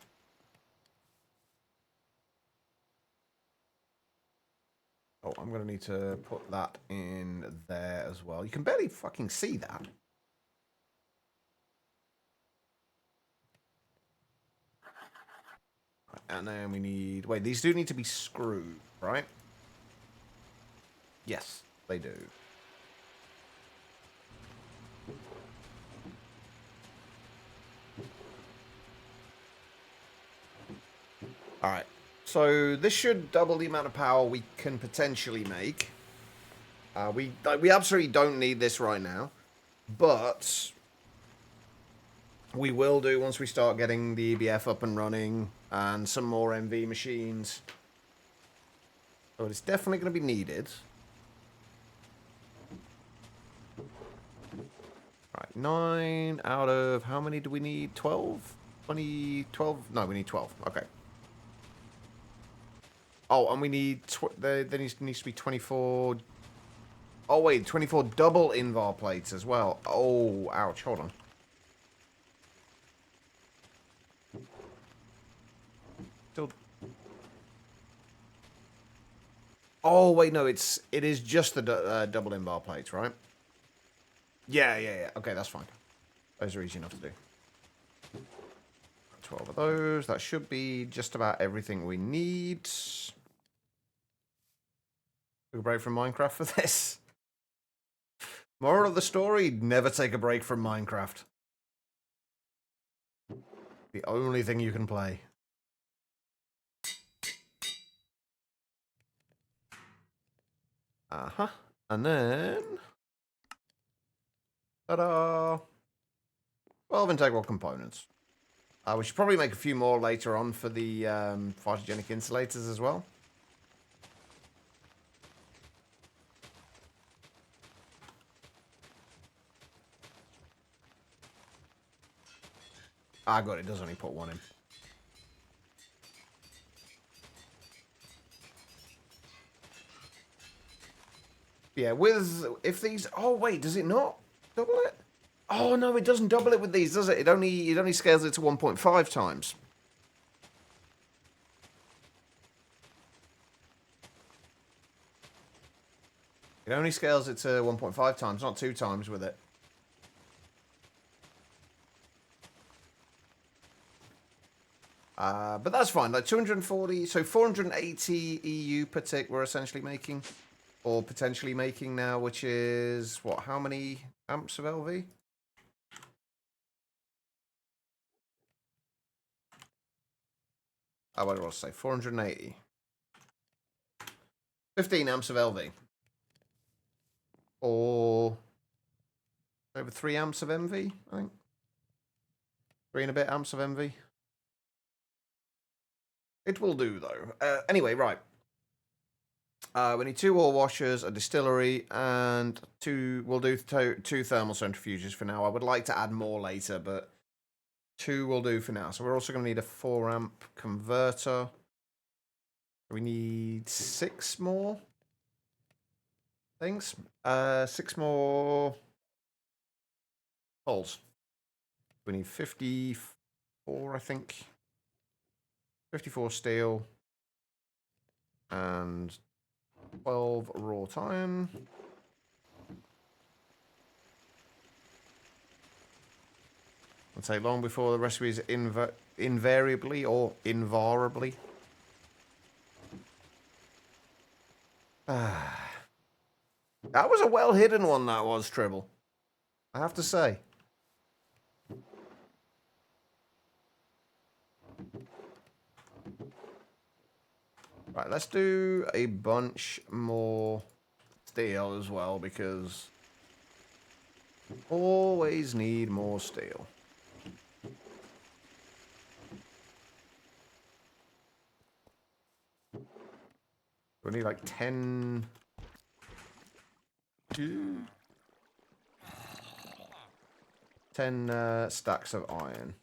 Oh, I'm going to need to put that in there as well. You can barely fucking see that. and then we need... Wait, these do need to be screwed, right? Yes, they do. Alright, so this should double the amount of power we can potentially make. We absolutely don't need this right now, but we will do once we start getting the EBF up and running and some more MV machines. So it's definitely going to be needed. Right, 9 out of how many do we need? 12? 20, 12? No, we need 12. Okay. Oh, and we need... there needs to be 24... Oh, wait. 24 double invar plates as well. Oh, ouch. Hold on. Still... Oh, wait. No, it is just the double invar plates, right? Yeah. Okay, that's fine. Those are easy enough to do. 12 of those. That should be just about everything we need. Take a break from Minecraft for this. Moral of the story, never take a break from Minecraft. The only thing you can play. Uh-huh. And then... Ta-da! 12 integral components. We should probably make a few more later on for the photogenic insulators as well. Ah, good, it does only put one in. Yeah, if these... Oh, wait, does it not double it? Oh, no, it doesn't double it with these, does it? It only scales it to 1.5 times. It only scales it to 1.5 times, not 2 times with it. But that's fine. Like 240, so 480 EU per tick we're essentially making, or potentially making now, which is, what, how many amps of LV? Oh, what did I say? 480. 15 amps of LV. Or over 3 amps of MV, I think. 3 and a bit amps of MV. It will do, though. Anyway, right. We need 2 ore washers, a distillery, and we'll do 2 thermal centrifuges for now. I would like to add more later, but 2 will do for now. So we're also going to need a 4 amp converter. We need 6 more things. 6 more holes. We need 54, I think. 54 steel. And 12 wrought iron. I'd say long before the recipe is invariably or invariably. That was a well hidden one, that was, Tribble. I have to say. Right, let's do a bunch more steel as well, because we always need more steel. We need like 10... 10 stacks of iron.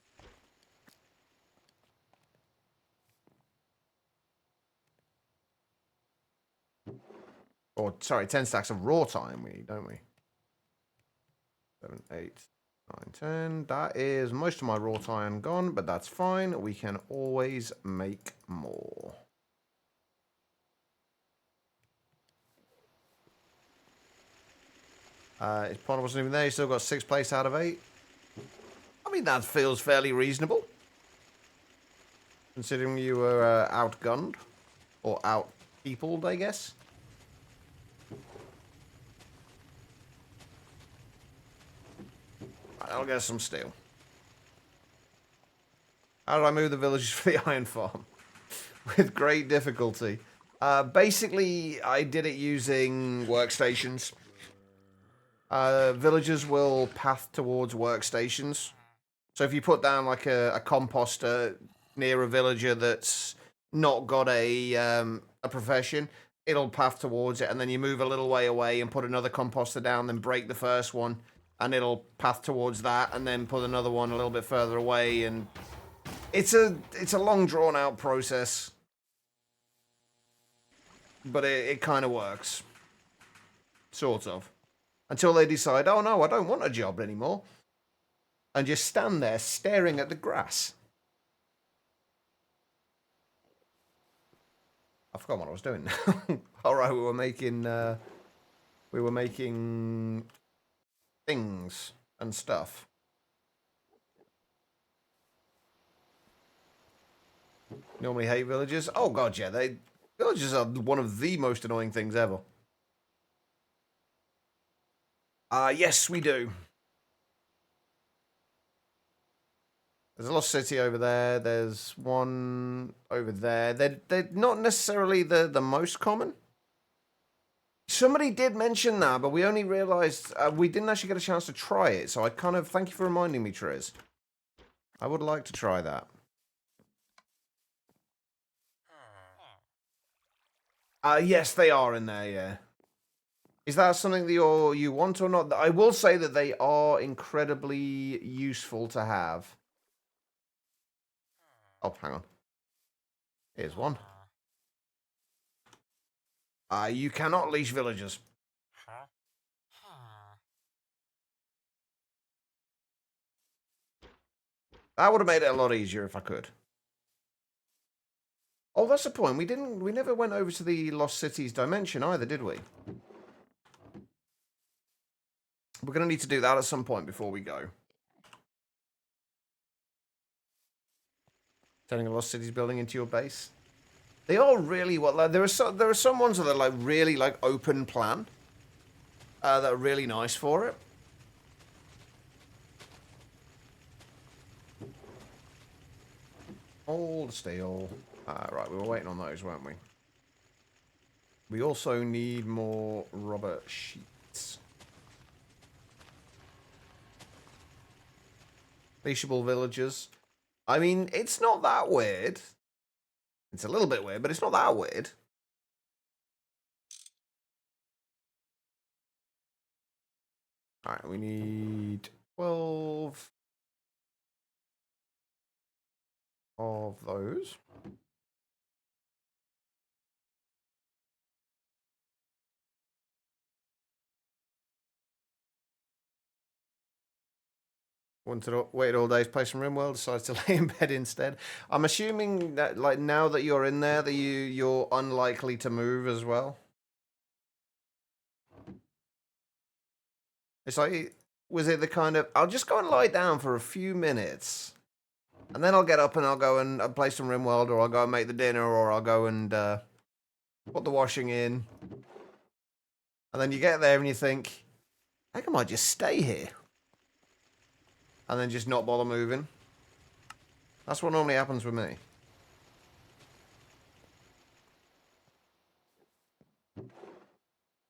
Or, sorry, 10 stacks of raw iron we need, don't we? 7, 8, 9, 10. That is most of my raw iron gone, but that's fine. We can always make more. His partner wasn't even there. He still got 6 plates out of 8. I mean, that feels fairly reasonable. Considering you were outgunned. Or out-peopled, I guess. Right, I'll get some steel. How did I move the villagers for the iron farm? With great difficulty. Basically, I did it using workstations. Villagers will path towards workstations. So if you put down like a composter near a villager that's not got a profession, it'll path towards it, and then you move a little way away and put another composter down, then break the first one, and it'll path towards that, and then put another one a little bit further away, and it's a long drawn out process, but it kind of works, sort of, until they decide, oh no, I don't want a job anymore, and just stand there staring at the grass. I forgot what I was doing now. Alright, we were making things and stuff. Normally hate villagers. Oh god, yeah, villagers are one of the most annoying things ever. Yes, we do. There's a lost city over there. There's one over there. They're not necessarily the most common. Somebody did mention that, but we only realised we didn't actually get a chance to try it. So I kind of thank you for reminding me, Triz. I would like to try that. Yes, they are in there. Yeah. Is that something that you want or not? I will say that they are incredibly useful to have. Oh, hang on. Here's one. You cannot leash villagers. That would have made it a lot easier if I could. Oh, that's the point. We never went over to the Lost Cities dimension either, did we? We're going to need to do that at some point before we go. Turning a Lost Cities building into your base. They are really what like there are some ones that are like really like open plan. That are really nice for it. All the steel. Right, we were waiting on those, weren't we? We also need more rubber sheets. Leashable villagers. I mean, it's not that weird. It's a little bit weird, but it's not that weird. Alright, we need 12 of those. Waited all day to play some RimWorld, decided to lay in bed instead. I'm assuming that, like, now that you're in there, that you're unlikely to move as well. It's like, was it the kind of, I'll just go and lie down for a few minutes, and then I'll get up and I'll go and play some RimWorld, or I'll go and make the dinner, or I'll go and put the washing in. And then you get there and you think, I think I might just stay here. And then just not bother moving. That's what normally happens with me.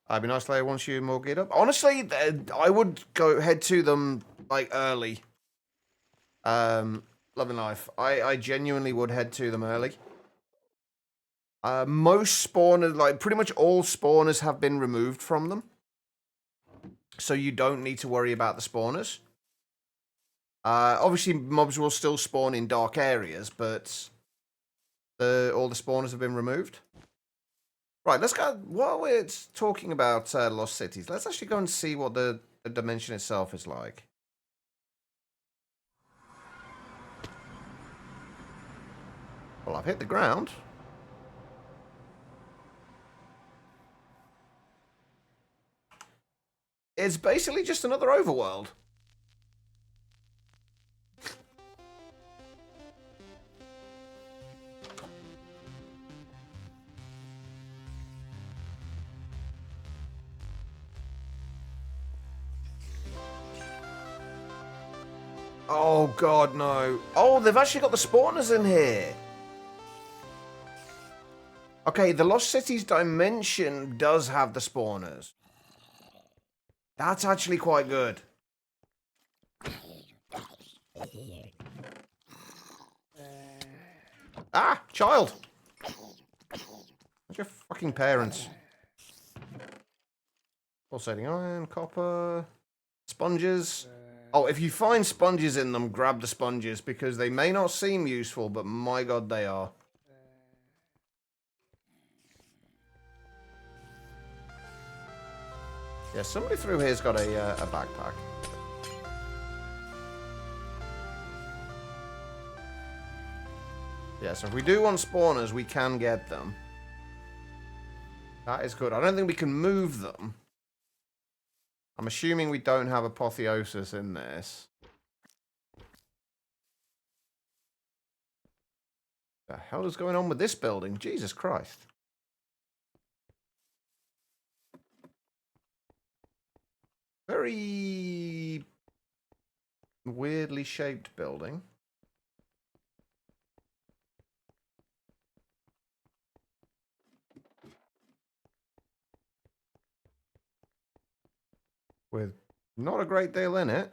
I'd be nice later once you're more geared up. Honestly, I would go head to them like early. Loving life. I genuinely would head to them early. Most spawners, like pretty much all spawners have been removed from them. So you don't need to worry about the spawners. Obviously, mobs will still spawn in dark areas, but all the spawners have been removed. Right, let's go. While we're talking about Lost Cities, let's actually go and see what the dimension itself is like. Well, I've hit the ground. It's basically just another overworld. Oh, God, no. Oh, they've actually got the spawners in here. Okay, the Lost Cities dimension does have the spawners. That's actually quite good. Ah, child. What's your fucking parents? Pulsating iron, copper, sponges. Oh, if you find sponges in them, grab the sponges because they may not seem useful, but my God, they are. Yeah, somebody through here's got a backpack. Yeah, so if we do want spawners, we can get them. That is good. I don't think we can move them. I'm assuming we don't have apotheosis in this. The hell is going on with this building? Jesus Christ. Very weirdly shaped building. With not a great deal in it.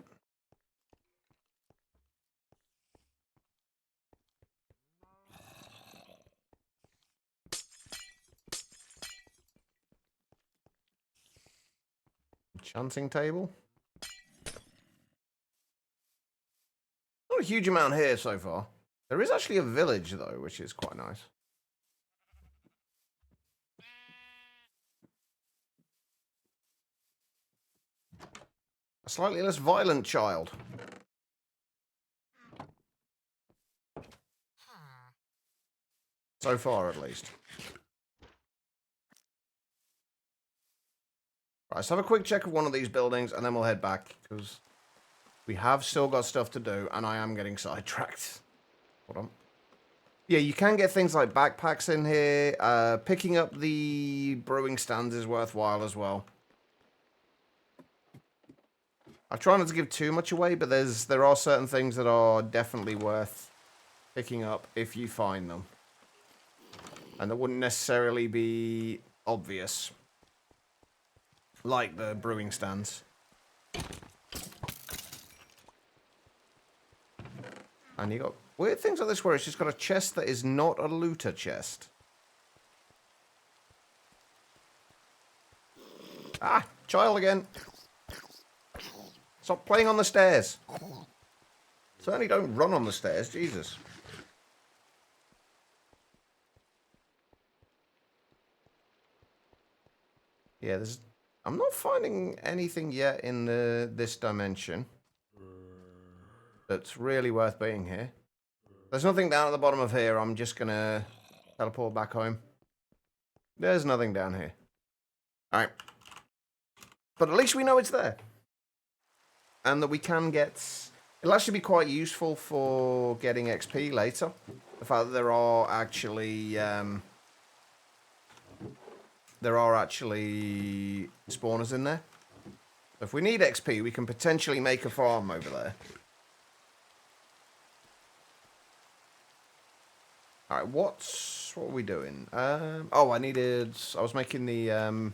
Enchanting table. Not a huge amount here so far. There is actually a village, though, which is quite nice. A slightly less violent child. So far, at least. Right, let's have a quick check of one of these buildings, and then we'll head back, because we have still got stuff to do, and I am getting sidetracked. Hold on. Yeah, you can get things like backpacks in here. Picking up the brewing stands is worthwhile as well. I try not to give too much away, but there are certain things that are definitely worth picking up if you find them. And that wouldn't necessarily be obvious. Like the brewing stands. And you got weird things like this where it's just got a chest that is not a looter chest. Ah, child again. Stop playing on the stairs. Certainly don't run on the stairs, Jesus. Yeah, I'm not finding anything yet in this dimension that's really worth being here. There's nothing down at the bottom of here. I'm just going to teleport back home. There's nothing down here. Alright. But at least we know it's there. And that we can get... It'll actually be quite useful for getting XP later. The fact that there are actually spawners in there. If we need XP, we can potentially make a farm over there. Alright, what are we doing? Oh, I was making the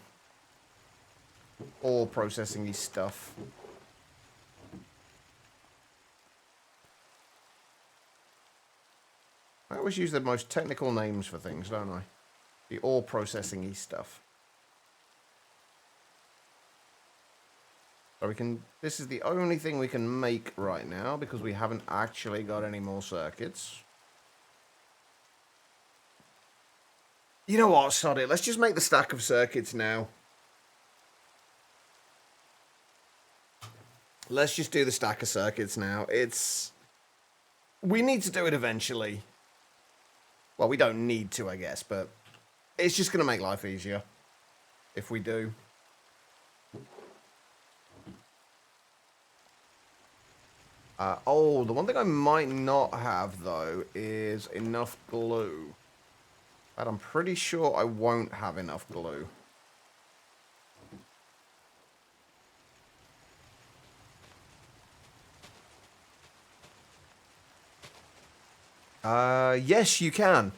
ore processing-y stuff. I always use the most technical names for things, don't I? The ore processing-y stuff. So this is the only thing we can make right now because we haven't actually got any more circuits. You know what, sod it. Let's just make the stack of circuits now. Let's just do the stack of circuits now. We need to do it eventually. Well, we don't need to, I guess, but it's just going to make life easier if we do. The one thing I might not have, though, is enough glue. But I'm pretty sure I won't have enough glue. Yes, you can.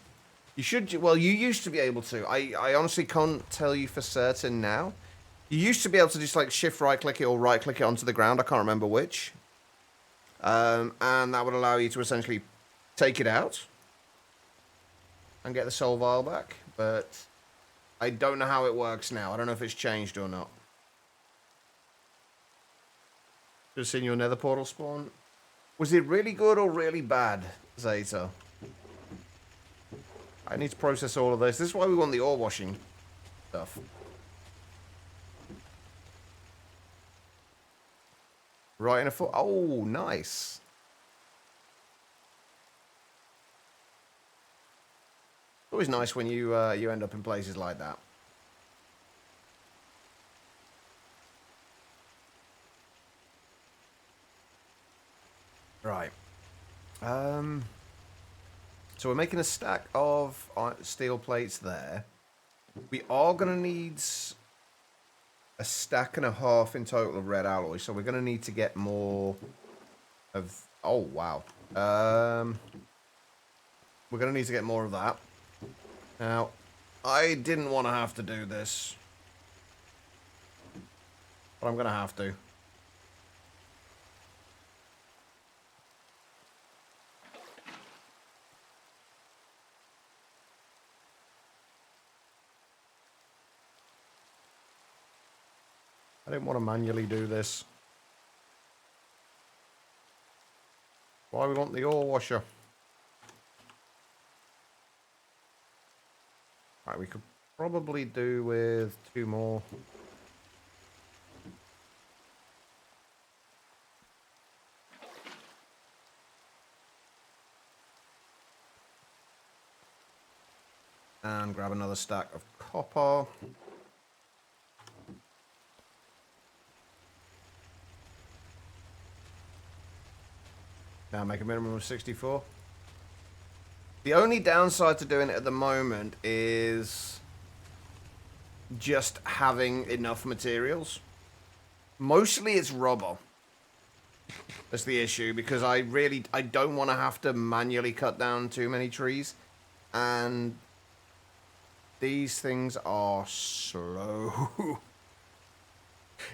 You should, well, you used to be able to. I honestly can't tell you for certain now. You used to be able to just like shift right click it or right click it onto the ground. I can't remember which. And that would allow you to essentially take it out and get the soul vial back. But I don't know how it works now. I don't know if it's changed or not. Just seen your nether portal spawn. Was it really good or really bad, Zeta? I need to process all of this. This is why we want the ore washing stuff. Right in a foot. Oh, nice. It's always nice when you end up in places like that. Right. So we're making a stack of steel plates there. We are going to need a stack and a half in total of red alloy. So we're going to need to get more of... Oh, wow. We're going to need to get more of that. Now, I didn't want to have to do this. But I'm going to have to. I didn't want to manually do this. Why we want the ore washer? Right, we could probably do with 2 more. And grab another stack of copper. Now make a minimum of 64. The only downside to doing it at the moment is just having enough materials. Mostly it's rubber. That's the issue, because I don't want to have to manually cut down too many trees. And these things are slow.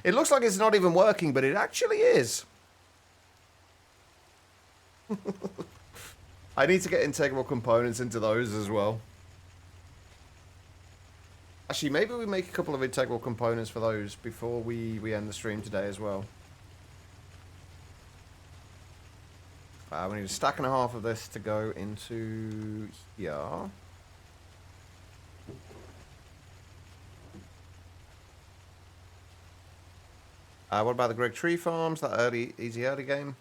It looks like it's not even working, but it actually is. I need to get integral components into those as well. Actually, maybe we make a couple of integral components for those before we end the stream today as well. We need a stack and a half of this to go into here. What about the Greg Tree Farms? That easy early game?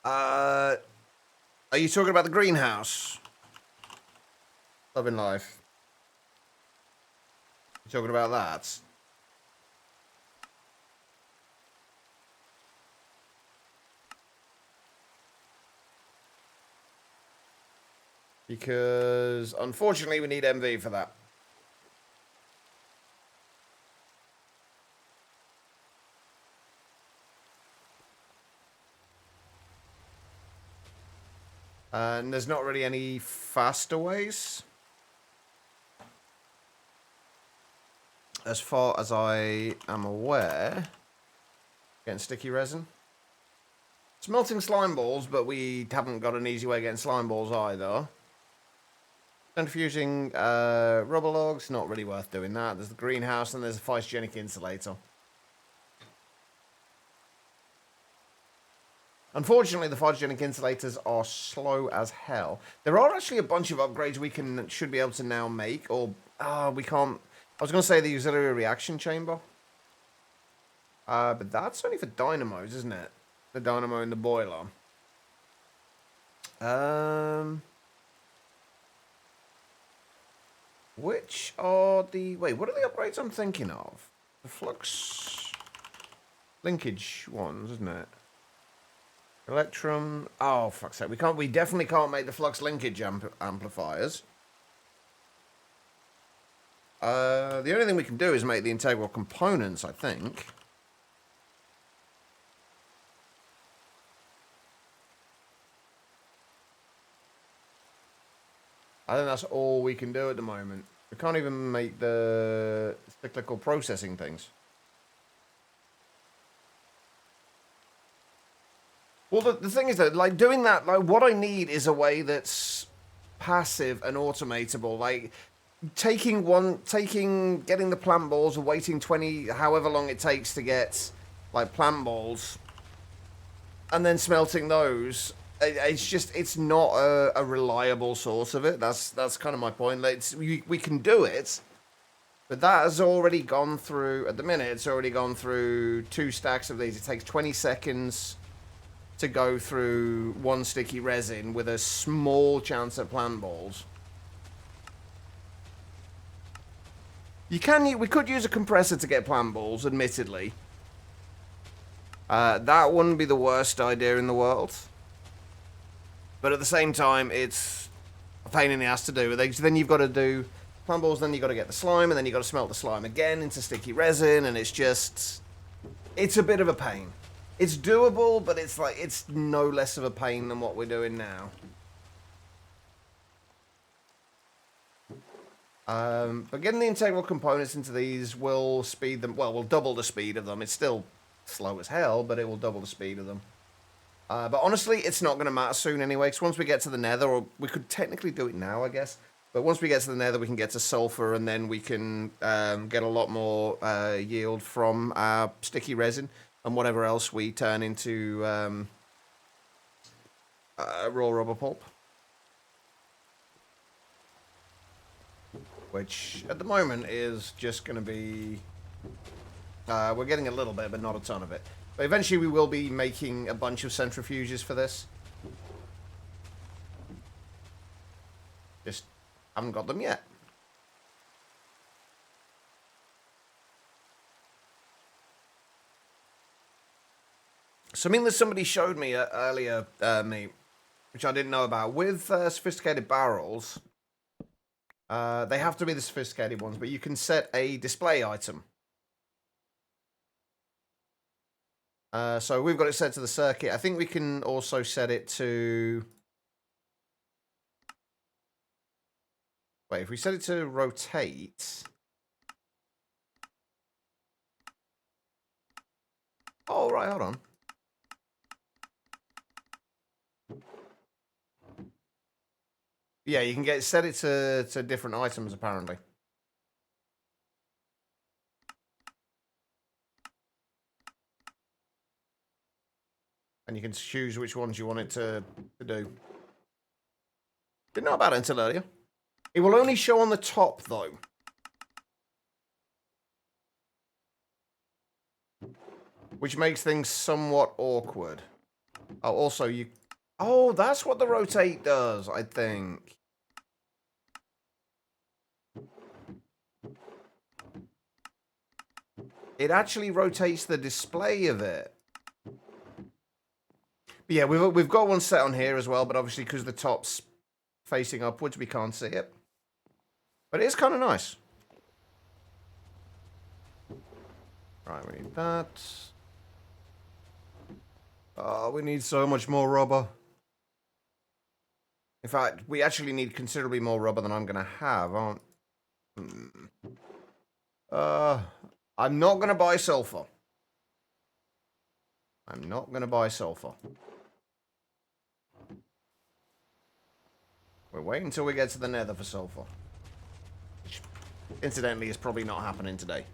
Are you talking about the greenhouse? Loving life. You talking about that? Because unfortunately we need MV for that. And there's not really any faster ways. As far as I am aware. Getting sticky resin. Smelting slime balls, but we haven't got an easy way of getting slime balls either. Centrifuging rubber logs, not really worth doing that. There's the greenhouse and there's a physogenic insulator. Unfortunately, the photogenic insulators are slow as hell. There are actually a bunch of upgrades we should be able to now make, or we can't. I was going to say the auxiliary reaction chamber, but that's only for dynamos, isn't it? The dynamo and the boiler. Which are the what are the upgrades I'm thinking of? The flux linkage ones, isn't it? Electrum. Oh, fuck's sake. We definitely can't make the flux linkage amplifiers. The only thing we can do is make the integral components, I think. I think that's all we can do at the moment. We can't even make the cyclical processing things. Well, the thing is that, like, doing that, like, what I need is a way that's passive and automatable. Like, getting the plant balls, waiting 20, however long it takes to get, like, plant balls, and then smelting those. It's not a reliable source of it. That's kind of my point. Like, we can do it, but that has already gone through, at the minute, it's already gone through 2 stacks of these. It takes 20 seconds to go through 1 sticky resin with a small chance at plant balls. We could use a compressor to get plant balls, admittedly. That wouldn't be the worst idea in the world. But at the same time, it's a pain in the ass to do. Then you've got to do plant balls, then you've got to get the slime, and then you've got to smelt the slime again into sticky resin, and it's a bit of a pain. It's doable, but it's no less of a pain than what we're doing now. But getting the integral components into these will speed them. Well, will double the speed of them. It's still slow as hell, but it will double the speed of them. But honestly, it's not going to matter soon anyway, because once we get to the nether, or we could technically do it now, I guess. But once we get to the nether, we can get to sulfur, and then we can get a lot more yield from our sticky resin and whatever else we turn into raw rubber pulp. Which, at the moment, is just going to be... we're getting a little bit, but not a ton of it. But eventually we will be making a bunch of centrifuges for this. Just haven't got them yet. Something that somebody showed me earlier, which I didn't know about, with sophisticated barrels, they have to be the sophisticated ones, but you can set a display item. So we've got it set to the circuit. I think we can also set it to... Wait, if we set it to rotate... Oh, right, hold on. Yeah, you can set it to different items, apparently. And you can choose which ones you want it to do. Didn't know about it until earlier. It will only show on the top, though. Which makes things somewhat awkward. Oh, also, you... Oh, that's what the rotate does, I think. It actually rotates the display of it. But yeah, we've got one set on here as well, but obviously because the top's facing upwards, we can't see it. But it is kind of nice. Right, we need that. Oh, we need so much more rubber. In fact, we actually need considerably more rubber than I'm going to have, aren't... I'm not going to buy sulfur. I'm not going to buy sulfur. We're waiting until we get to the nether for sulfur. Which, incidentally, is probably not happening today.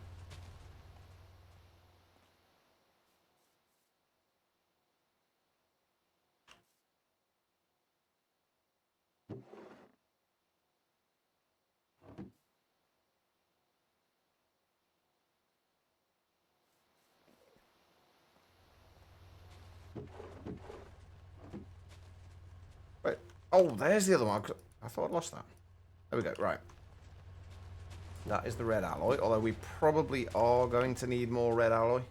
Wait. Oh, there's the other one. I thought I lost that. There we go. Right. That is the red alloy, although we probably are going to need more red alloy.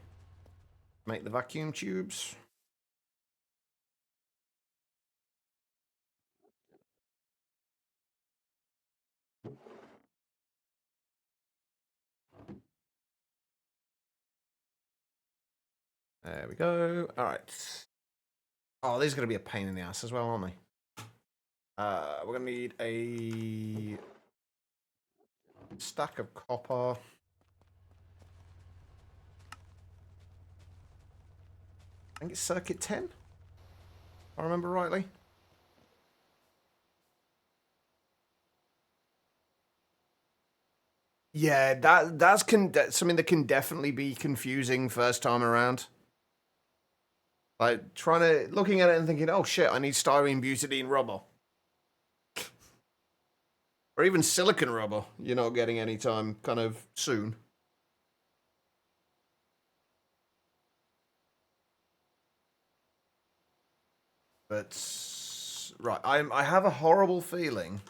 Make the vacuum tubes. There we go. All right. Oh, these are going to be a pain in the ass as well, aren't they? We're going to need a stack of copper. I think it's circuit 10, if I remember rightly. Yeah, that's something that can definitely be confusing first time around. Like looking at it and thinking, oh shit, I need styrene, butadiene, rubber. Or even silicon rubber you're not getting anytime kind of soon. But, right, I have a horrible feeling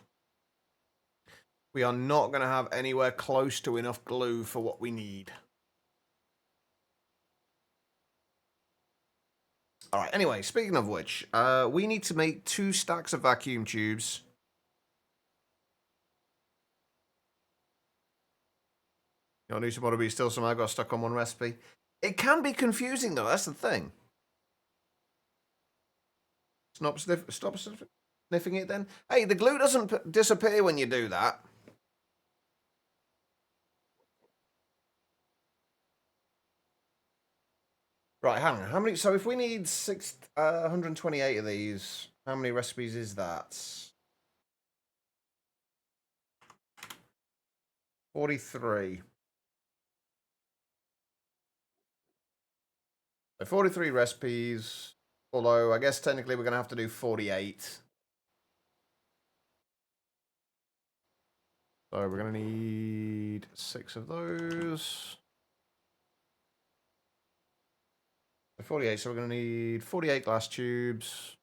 we are not going to have anywhere close to enough glue for what we need. Alright, anyway, speaking of which, we need to make 2 stacks of vacuum tubes. Your new Monifactory still somehow got stuck on one recipe. It can be confusing though, that's the thing. Stop sniffing it then. Hey, the glue doesn't disappear when you do that. Right, hang on. How many? So if we need 128 of these, how many recipes is that? 43. So 43 recipes. Although I guess technically we're gonna have to do 48. So we're gonna need 6 of those. 48, so we're going to need 48 glass tubes,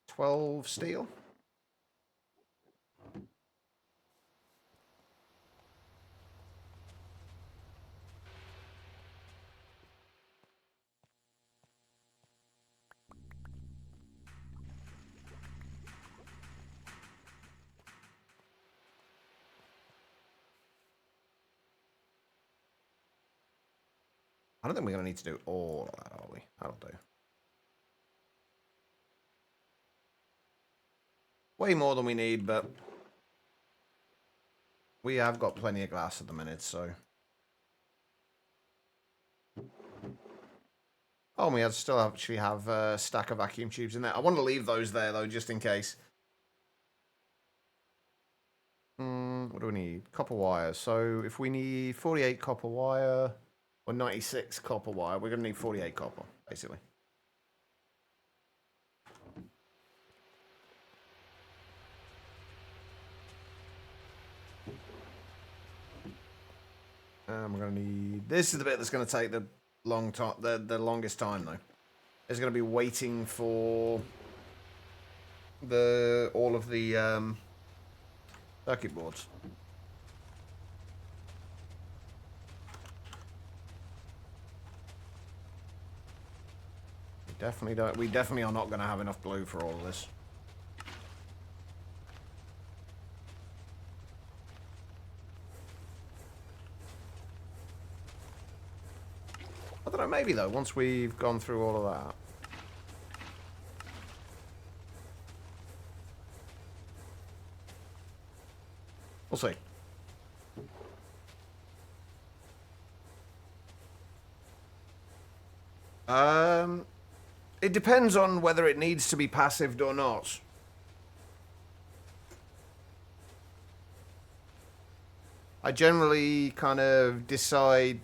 12 steel. I don't think we're going to need to do all of that, are we? That'll do. Way more than we need, but we have got plenty of glass at the minute, so. Oh, we still actually have a stack of vacuum tubes in there. I want to leave those there, though, just in case. What do we need? Copper wire. So if we need 48 copper wire or 96 copper wire, we're going to need 48 copper, basically. We're going to need... This is the bit that's going to take the longest time, though. It's going to be waiting for all of the circuit boards. We definitely are not going to have enough glue for all of this. I don't know, maybe though, once we've gone through all of that. We'll see. It depends on whether it needs to be passived or not. I generally kind of decide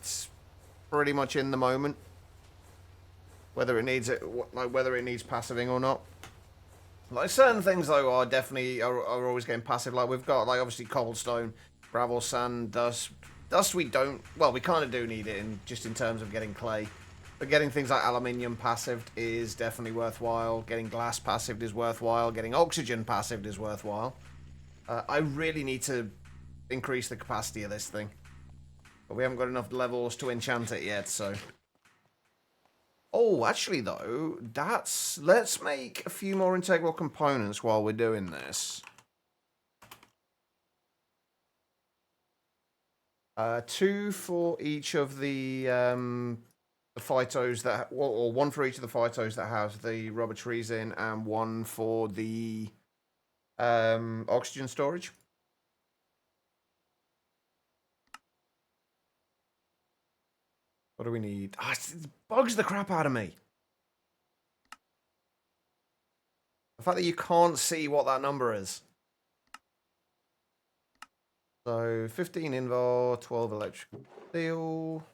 pretty much in the moment whether it needs passiving or not. Like certain things though are definitely are always getting passive. Like we've got like obviously cobblestone, gravel, sand, dust. Dust we don't. Well, we kind of do need it in terms of getting clay. But getting things like aluminium passived is definitely worthwhile. Getting glass passived is worthwhile. Getting oxygen passived is worthwhile. I really need to increase the capacity of this thing. But we haven't got enough levels to enchant it yet, so... Oh, actually, though, let's make a few more integral components while we're doing this. 2 for each of the phytos that... Or 1 for each of the phytos that have the rubber trees in, and 1 for the Oxygen storage. What do we need? Ah, it bugs the crap out of me. The fact that you can't see what that number is. So 15 invar, 12 electrical steel.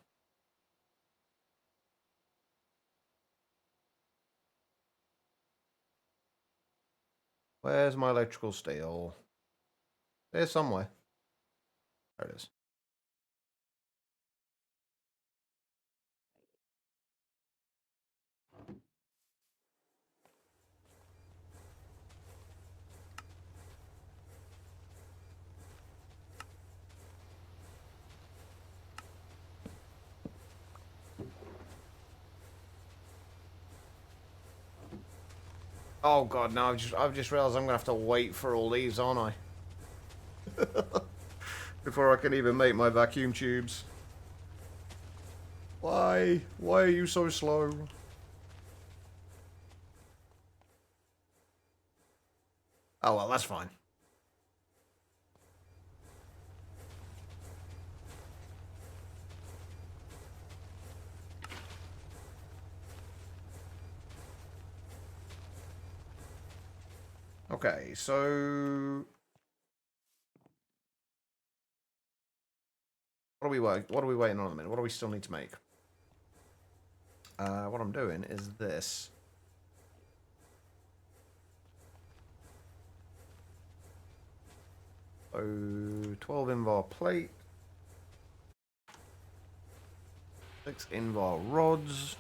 Where's my electrical steel? There's somewhere. There it is. Oh god, no! I've just realised I'm gonna have to wait for all these, aren't I? Before I can even make my vacuum tubes. Why? Why are you so slow? Oh well, that's fine. Okay, so what are we waiting on a minute? What do we still need to make? What I'm doing is this. So 12 invar plate, 6 invar rods.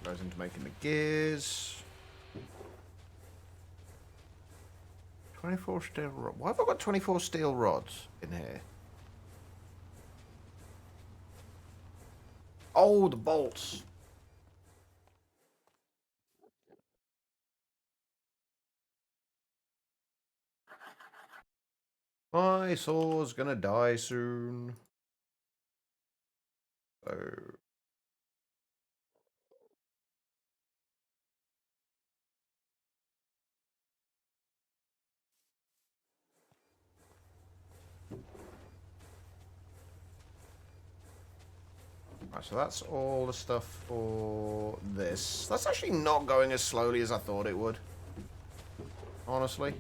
Goes into making the gears. 24 steel rods. Why have I got 24 steel rods in here? Oh, the bolts. My saw's gonna die soon. So right, so that's all the stuff for this. That's actually not going as slowly as I thought it would. Honestly.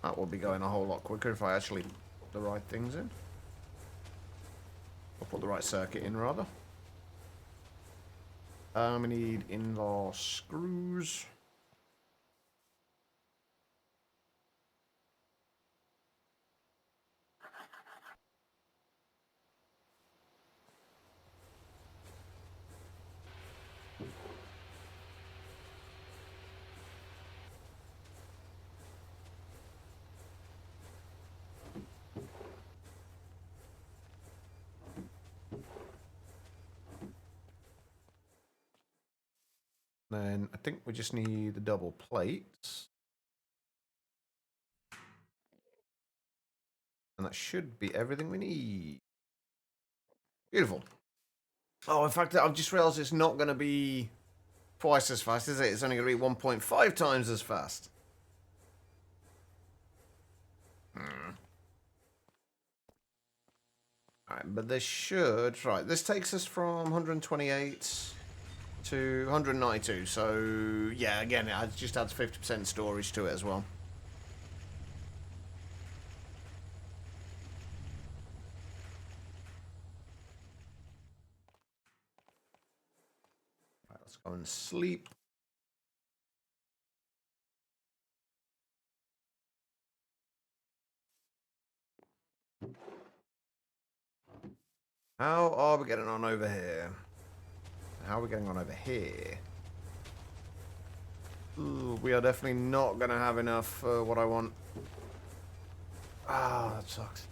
That would be going a whole lot quicker if I actually put the right things in. Or put the right circuit in, rather. We need invar screws. Then I think we just need the double plates. And that should be everything we need. Beautiful. Oh, in fact, I've just realised it's not going to be twice as fast, is it? It's only going to be 1.5 times as fast. Alright, but this should... Right, this takes us from 128 to 192. So, yeah, again, it just adds 50% storage to it as well. Right, let's go and sleep. How are we getting on over here? How are we getting on over here? Ooh, we are definitely not going to have enough for what I want. Ah, that sucks.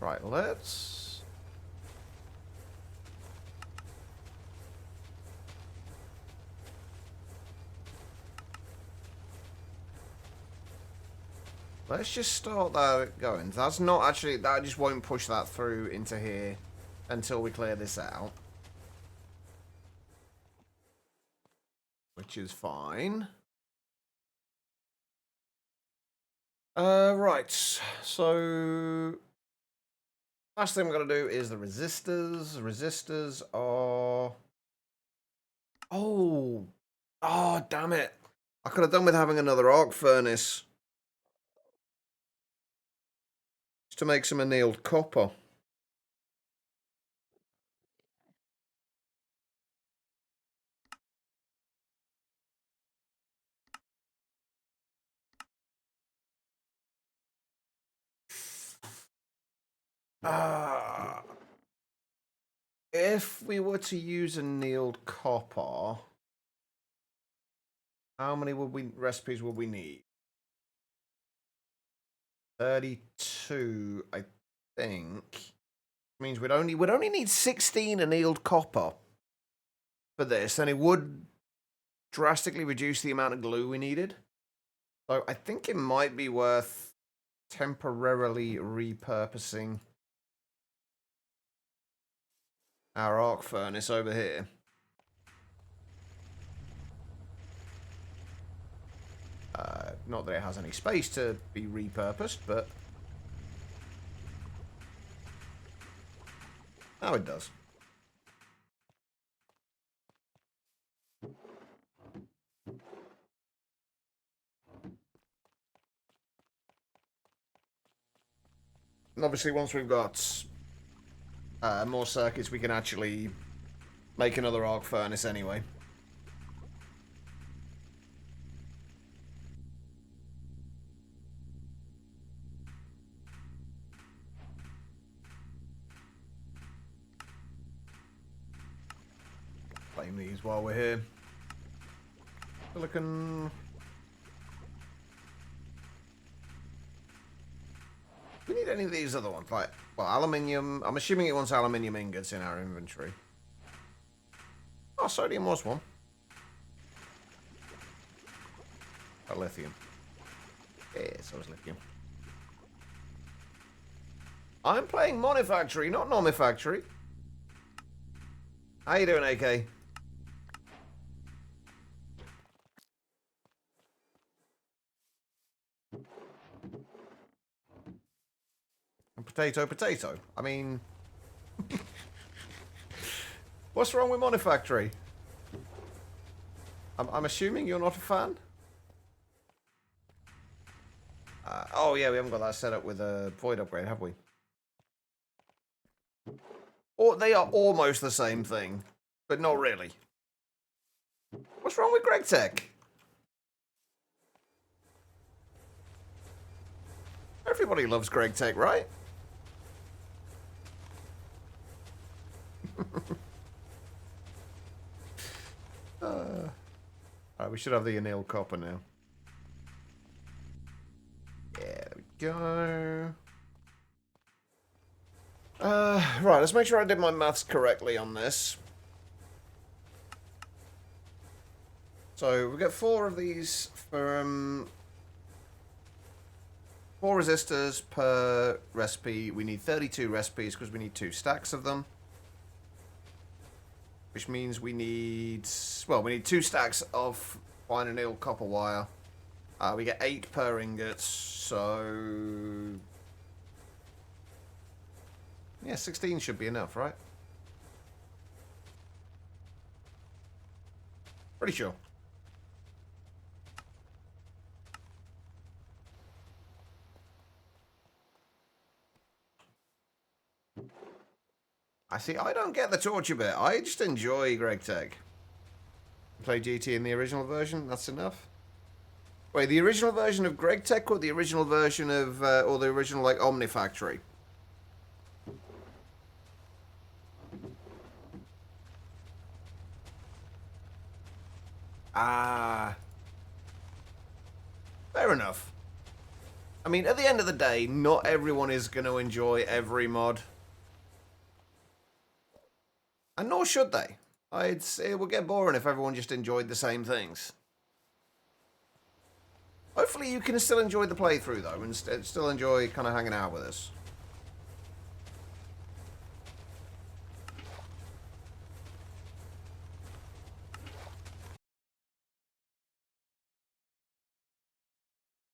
Right, let's... Let's just start that going. That's not actually... That just won't push that through into here until we clear this out. Which is fine. Right. So... Last thing we're going to do is the resistors. Resistors are... Oh! Oh, damn it. I could have done with having another arc furnace. Just to make some annealed copper. If we were to use annealed copper, how many recipes would we need? 32, I think. Means we'd only need 16 annealed copper for this, and it would drastically reduce the amount of glue we needed. So I think it might be worth temporarily repurposing our arc furnace over here. Not that it has any space to be repurposed, but now it does. And obviously, once we've got more circuits, we can actually make another arc furnace anyway. Flame these while we're here. Silicon. Do we need any of these other ones? Like, well, aluminium. I'm assuming it wants aluminium ingots in our inventory. Oh, sodium was one. Oh, lithium. Yeah, so was lithium. I'm playing Monifactory, not Nomifactory. How you doing, AK? And potato. I mean... What's wrong with Monifactory? I'm assuming you're not a fan? Oh, yeah, we haven't got that set up with a void upgrade, have we? Or they are almost the same thing, but not really. What's wrong with Greg Tech? Everybody loves Greg Tech, right? Alright, we should have the annealed copper now. Yeah, there we go. Right, let's make sure I did my maths correctly on this. So, we get 4 of these for, 4 resistors per recipe. We need 32 recipes because we need 2 stacks of them. Which means we need... Well, we need 2 stacks of fine annealed copper wire. We get 8 per ingot, so... Yeah, 16 should be enough, right? Pretty sure. I see, I don't get the torture bit. I just enjoy Greg Tech. Play GT in the original version, that's enough. Wait, the original version of Greg Tech or the original version of, or the original, like, Omnifactory? Fair enough. I mean, at the end of the day, not everyone is going to enjoy every mod. And nor should they. It would get boring if everyone just enjoyed the same things. Hopefully you can still enjoy the playthrough, though, and still enjoy kind of hanging out with us.